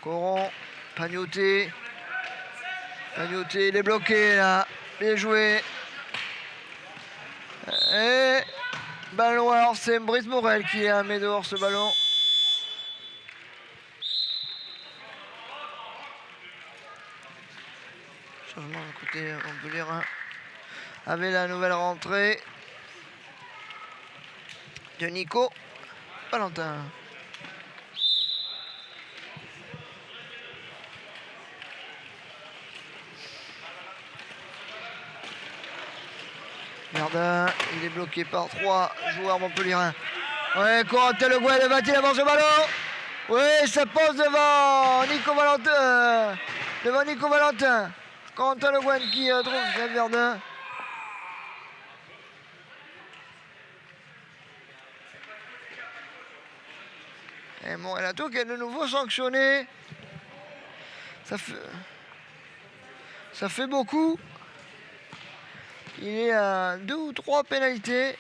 Coron, Pagnotti. Pagnotti, il est bloqué là. Bien joué. Et ballon, c'est Brice Morel qui a mis dehors ce ballon. Changement de côté Montpelliérain. Avec la nouvelle rentrée de Nico Valentin. Verdun, il est bloqué par 3 joueurs montpelliérains. Ouais, Corentin Le Gouet va-t-il avancer le ballon? Oui, ça pose devant Nico Valentin. Devant Nico Valentin. Corentin Le Gouet qui trouve Verdun. Et Morelato qui est de nouveau sanctionné. Ça fait beaucoup. Il est à 2 ou 3 pénalités.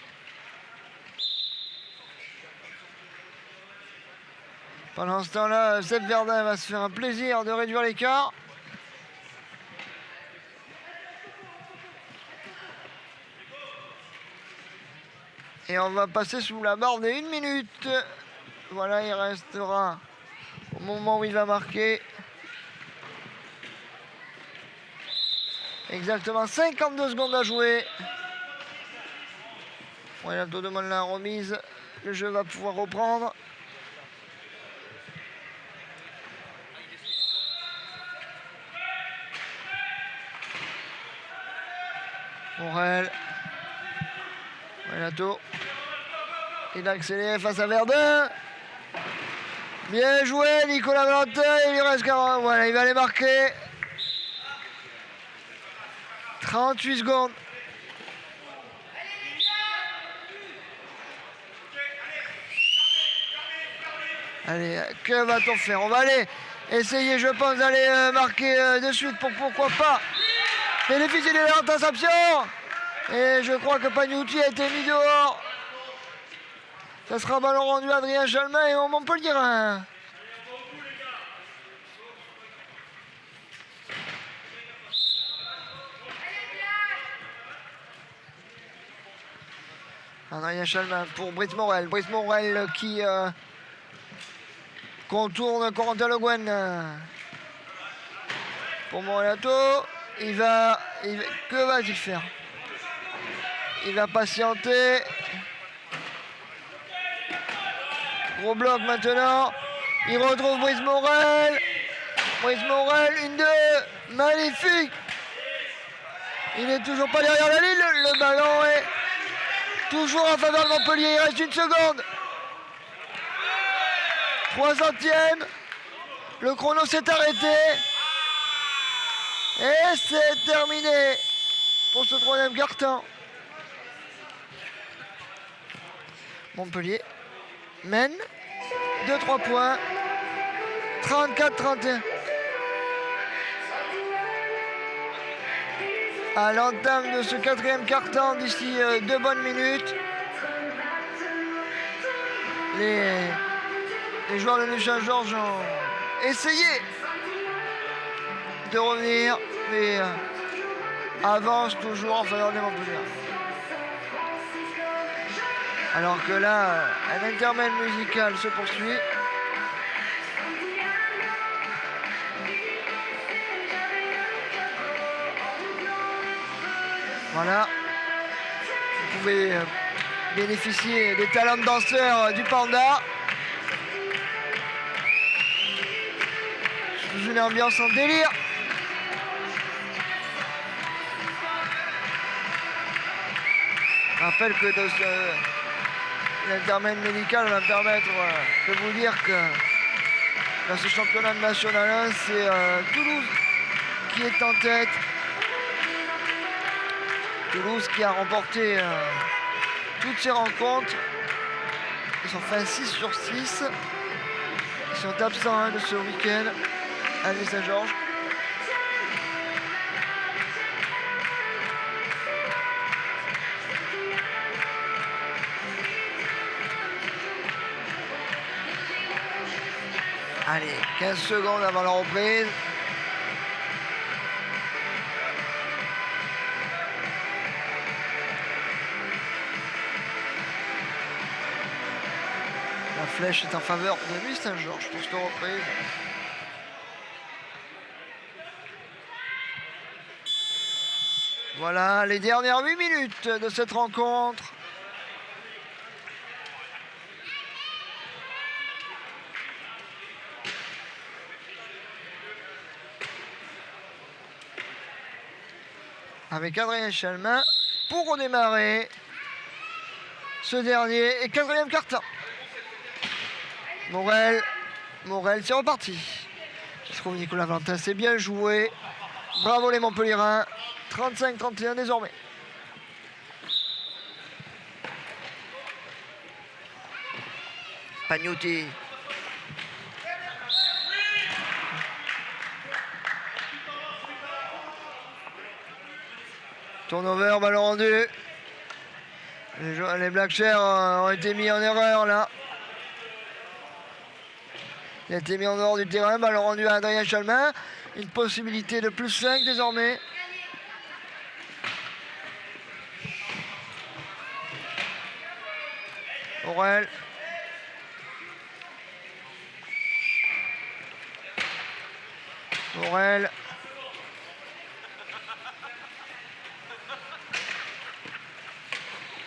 Pendant ce temps-là, Seb Verdun va se faire un plaisir de réduire l'écart. Et on va passer sous la barre des 1 minute. Voilà, il restera au moment où il va marquer. Exactement 52 secondes à jouer. Voilà, tout demande la remise. Le jeu va pouvoir reprendre. Morel. Voilà tout. Il a accéléré face à Verdun. Bien joué Nicolas Valentin. Il lui reste 40. Voilà, il va aller marquer. 38 secondes. Allez, que va-t-on faire? On va aller essayer, je pense, d'aller marquer de suite pour pourquoi pas bénéficier de l'interception. Et je crois que Pagnuti a été mis dehors. Ça sera ballon rendu à Adrien Chalmin et au Montpellier. Adrien Chalmin pour Brice Morel. Brice Morel qui contourne Corentin Le Guen. Pour Morellato, que va-t-il faire? Il va patienter. Gros bloc maintenant. Il retrouve Brice Morel. Brice Morel, 1-2. Magnifique. Il n'est toujours pas derrière la ligne. Le ballon est toujours en faveur de Montpellier. Il reste 1 seconde. 300e. Le chrono s'est arrêté. Et c'est terminé pour ce 3e quart-temps. Montpellier mène de 3 points. 34-31. À l'entame de ce 4e quart-temps, d'ici 2 bonnes minutes, les joueurs de Nuit-Saint-Georges ont essayé de revenir, mais avancent toujours en faveur des Montpellier. Alors que là, un intermède musical se poursuit. Voilà. Vous pouvez bénéficier des talents de danseurs du Panda. Sous une ambiance en délire. Je rappelle que l'intermède médical va me permettre de vous dire que dans ce championnat national 1, c'est Toulouse qui est en tête. Toulouse qui a remporté toutes ses rencontres. Ils ont fait 6 sur 6. Ils sont absents de ce week-end à Nuit-Saint-Georges. Allez, 15 secondes avant la reprise. La flèche est en faveur de Nuit-Saint-Georges pour cette reprise. Voilà les dernières 8 minutes de cette rencontre. Avec Adrien Chalmin pour redémarrer ce dernier et 4e quart-temps. Morel, c'est reparti. Je trouve Nicolas Valentin, c'est bien joué. Bravo les Montpelliérains. 35-31 désormais. Pagnuti. Turnover, ballon rendu. Les Black Chairs ont été mis en erreur là. Il a été mis en dehors du terrain, ballon rendu à Adrien Chalmin. Une possibilité de plus 5 désormais. Morel. Morel.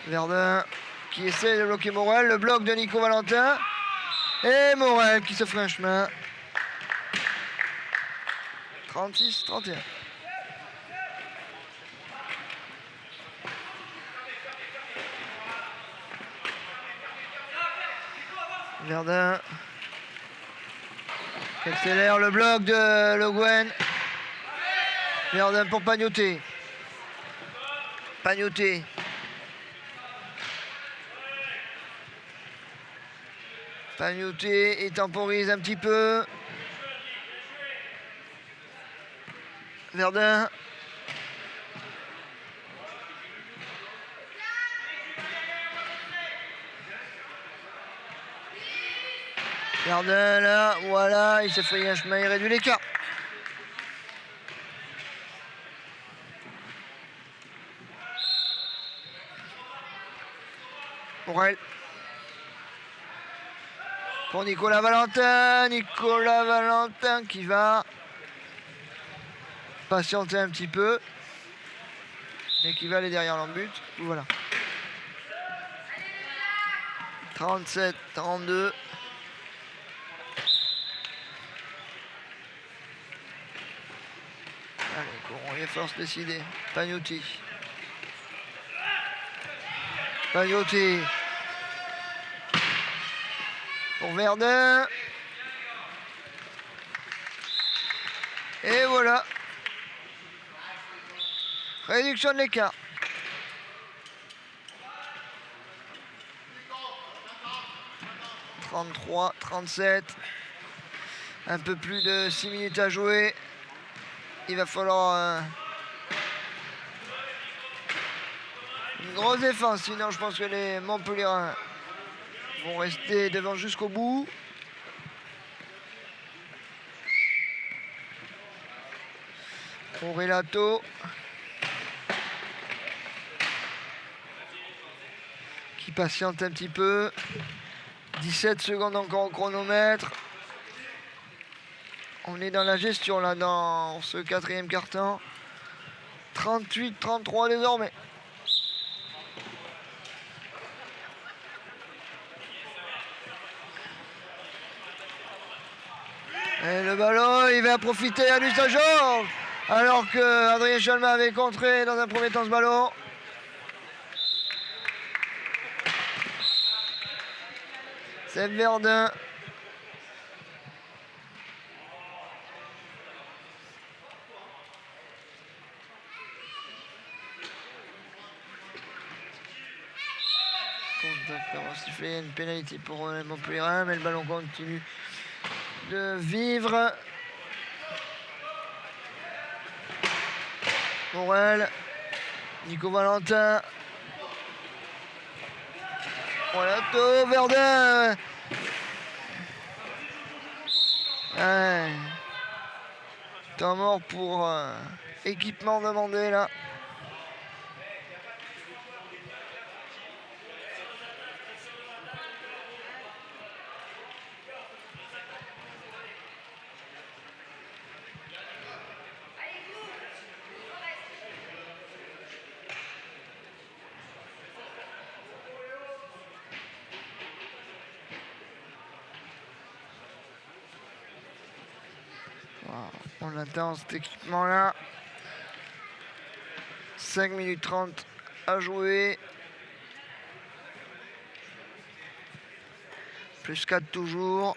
Verdun qui essaie de bloquer Morel. Le bloc de Nico Valentin. Et Morel qui se ferait un chemin. 36-31. Verdun qui accélère le bloc de Le Guen. Verdun pour Pagnuti. Pagnuti. Pagnoté, il temporise un petit peu. Verdun. Verdun là, voilà, il s'est fait un chemin, il réduit l'écart. Morel. Pour Nicolas Valentin. Nicolas Valentin qui va patienter un petit peu. Et qui va aller derrière l'embut. Voilà. 37, 32. Allez, Coron, il est force décidée. Pagnotti. Pagnotti. Pour Verdun. Et voilà. Réduction de l'écart. « 33, 37. Un peu plus de 6 minutes à jouer. Il va falloir une grosse défense. Sinon, je pense que les Montpelliérains vont rester devant jusqu'au bout. Relato. Qui patiente un petit peu. 17 secondes encore au chronomètre. On est dans la gestion là dans ce quatrième quart-temps. 38-33 désormais. Et le ballon, il va profiter à Saint-Georges. Alors que Adrien Chalmin avait contré dans un premier temps ce ballon. C'est Verdun. On va siffler une pénalité pour Montpellier, mais le ballon continue de vivre. Morel. Nico Valentin. Relato, Verdun. Ouais. Temps mort pour équipement demandé là. On attend cet équipement là. 5 minutes 30 à jouer. Plus 4 toujours.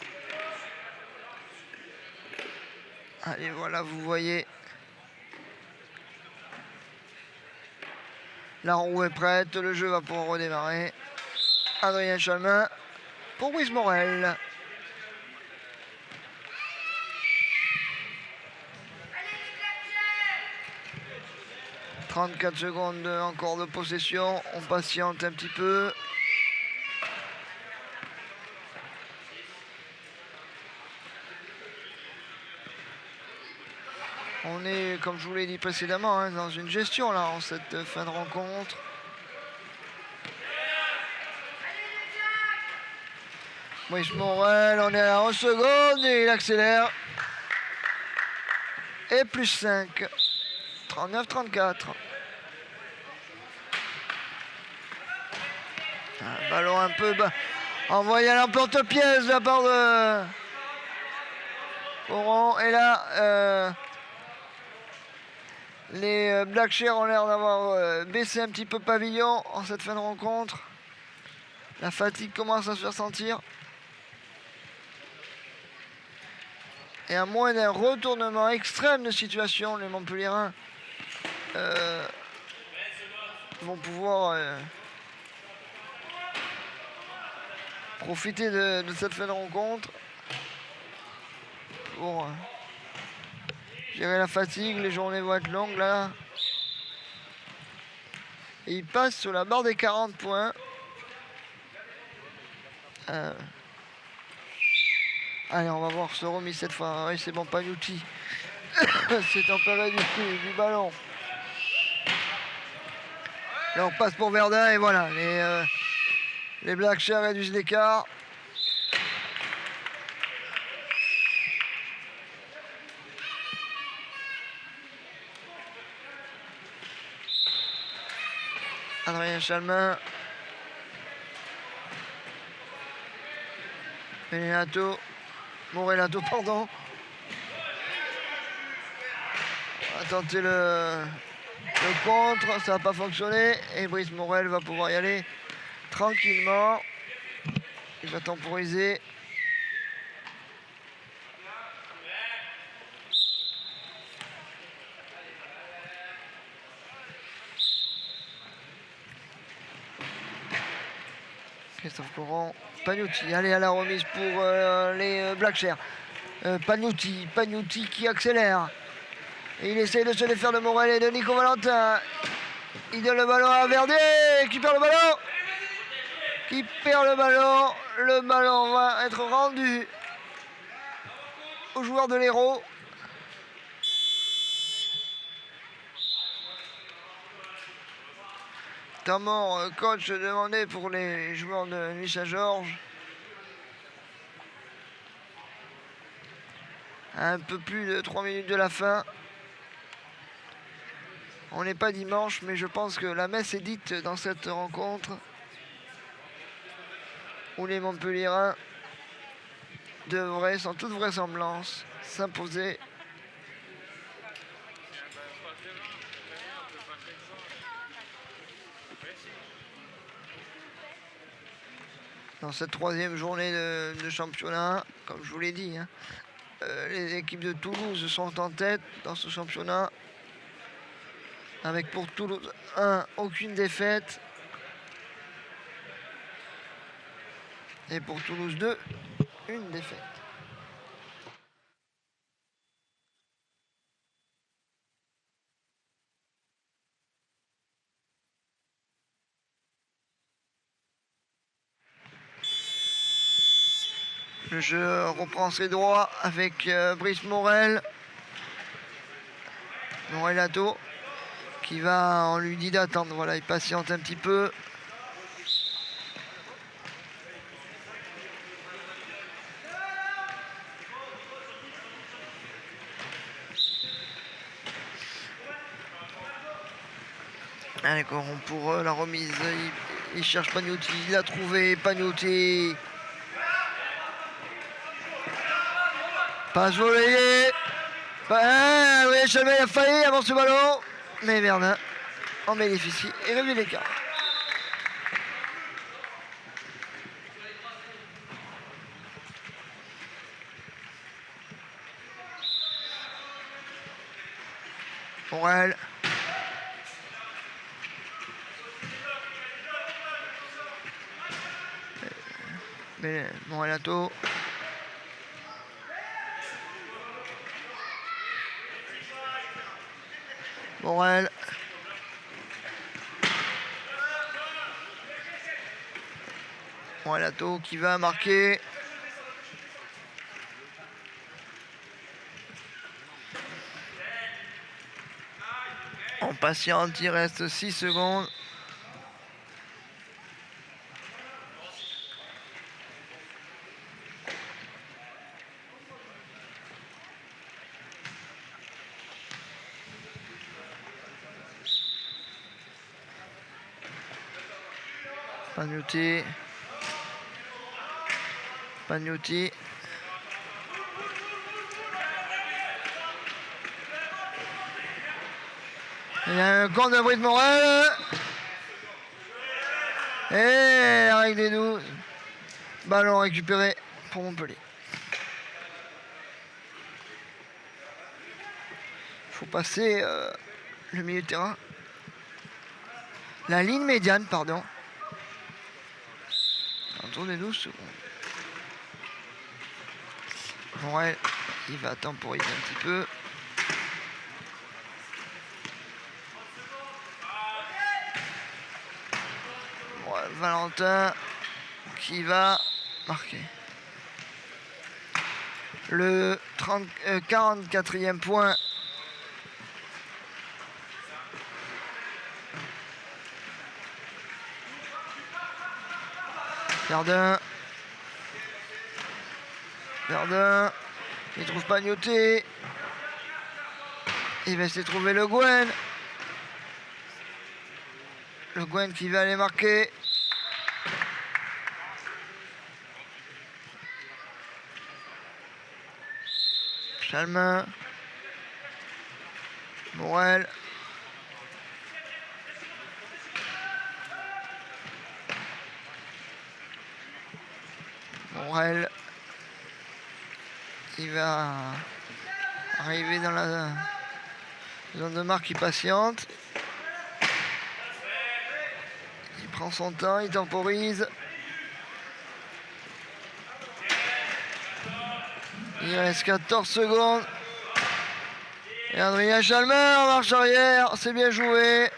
Allez, voilà, vous voyez. La roue est prête, le jeu va pouvoir redémarrer. Adrien Chalmin pour Brice Morel. 34 secondes encore de possession. On patiente un petit peu. On est, comme je vous l'ai dit précédemment, dans une gestion là en cette fin de rencontre. Brice Morel, on est à 11 secondes et il accélère. Et plus 5. 39-34. Un ballon un peu bas. Envoyé à l'emporte-pièce de la part de Coron. Et là, les Black Shears ont l'air d'avoir baissé un petit peu pavillon en cette fin de rencontre. La fatigue commence à se faire sentir. Et à moins d'un retournement extrême de situation, les Montpelliérains vont pouvoir profiter de cette fin de rencontre pour gérer la fatigue. Les journées vont être longues là. Et il passe sur la barre des 40 points. Allez, on va voir ce remis cette fois. Oui, c'est bon, Pagnucci s'est emparé du ballon. Là, on passe pour Verdun et voilà, les Black Sharks réduisent l'écart. Adrien Chalmin. Morellato, pardon. On va tenter le contre, ça n'a pas fonctionné. Et Brice Morel va pouvoir y aller tranquillement. Il va temporiser. Christophe Courant, Pagnucci, allez à la remise pour les Black Sharks. Pagnucci qui accélère. Et il essaye de se défaire de Morel et de Nico Valentin. Il donne le ballon à Verdet qui perd le ballon. Le ballon va être rendu au joueur de l'Hérault. Notamment, coach demandé pour les joueurs de Nuit Saint-Georges. Un peu plus de 3 minutes de la fin. On n'est pas dimanche, mais je pense que la messe est dite dans cette rencontre où les Montpelliérains devraient, sans toute vraisemblance, s'imposer. Dans cette troisième journée de championnat, comme je vous l'ai dit, les équipes de Toulouse sont en tête dans ce championnat. Avec pour Toulouse 1, aucune défaite. Et pour Toulouse 2, une défaite. Le jeu reprend ses droits avec Brice Morel. Morellato qui va, on lui dit d'attendre. Voilà, il patiente un petit peu. Allez, pour la remise, il cherche Pagnucci, il a trouvé Pagnucci. Passe volée. Oui, Chalmet a failli avant ce ballon. Mais Verdun en bénéficie et réduit l'écart. Morel. Morellato. Morel. Morellato qui va marquer. On patiente, il reste 6 secondes. Pagnucci. Il y a un compte de Brice Morel. Et la règle des 12. Ballon récupéré pour Montpellier. Il faut passer le milieu de terrain. La ligne médiane, pardon. autour des 12 secondes. Morel, il va temporiser un petit peu. Morel, Valentin qui va marquer le 44e point. Verdun, il trouve pas Nioté. Il va essayer de trouver Le Guen. Le Guen qui va aller marquer. Chalmin. Morel. Morel. Il va arriver dans la zone de marque, il patiente. Il prend son temps, il temporise. Il reste 14 secondes. Et Adrien Chalmin en marche arrière, c'est bien joué.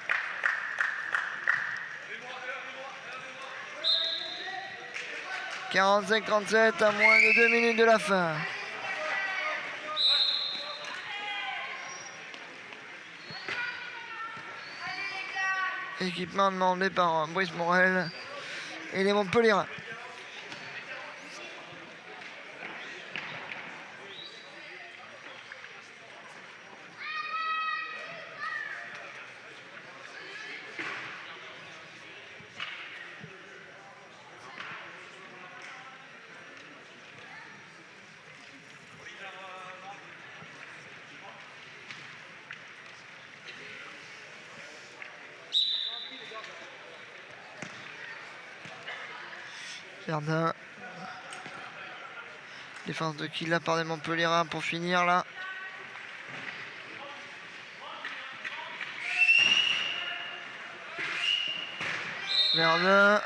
« 45-37 à moins de 2 minutes de la fin. Équipement demandé par Brice Morel et les Montpellierins. Verdun. Défense de qui là par des Montpellierins pour finir là. Verdun.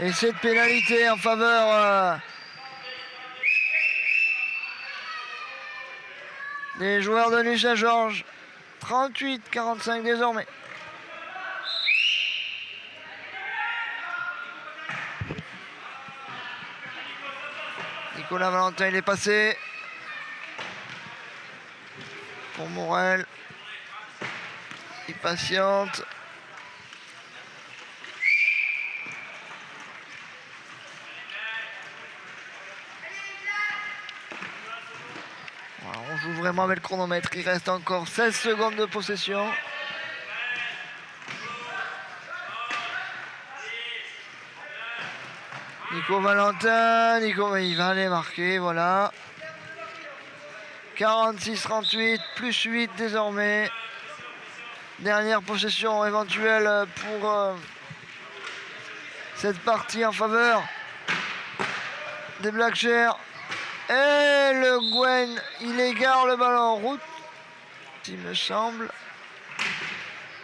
Et cette pénalité en faveur des joueurs de Nuit Saint-Georges. 38-45 désormais. Nicolas Valentin, il est passé. Pour Morel. Il patiente. Voilà, on joue vraiment avec le chronomètre. Il reste encore 16 secondes de possession. Nico Valentin, il va aller marquer, voilà. 46-38, plus 8 désormais. Dernière possession éventuelle pour cette partie en faveur des Black Chairs. Et le Gwen, il égare le ballon en route, il me semble.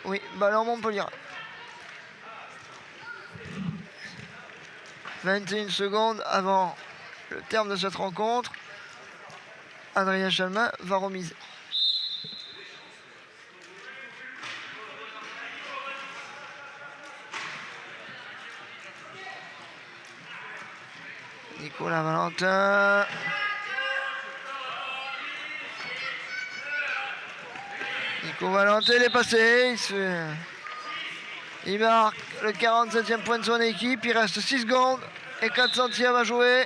Oui, ballon Montpellier. 21 secondes avant le terme de cette rencontre. Adrien Chalmin va remiser. Nicolas Valentin. Nico Valentin, il est passé. Il marque le 47e point de son équipe. Il reste 6 secondes et 4 centièmes à jouer.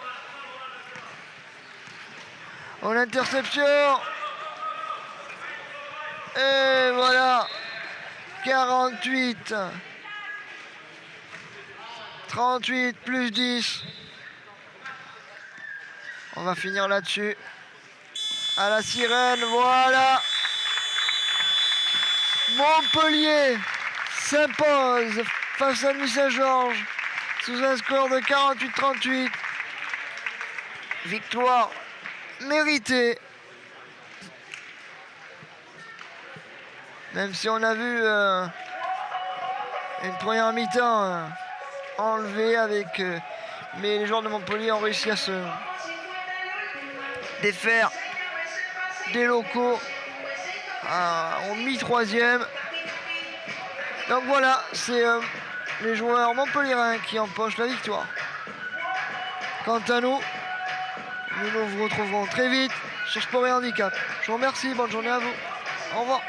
En interception. Et voilà. 48. 38 plus 10. On va finir là-dessus. À la sirène, voilà. Montpellier s'impose face à Nuit Saint-Georges sous un score de 48-38. Victoire méritée. Même si on a vu Une première mi-temps enlevée avec... mais les joueurs de Montpellier ont réussi à se défaire des locaux. Ont mis troisième. Donc voilà, c'est les joueurs montpelliérains qui empochent la victoire. Quant à nous, nous nous retrouverons très vite sur Sport et Handicap. Je vous remercie, bonne journée à vous. Au revoir.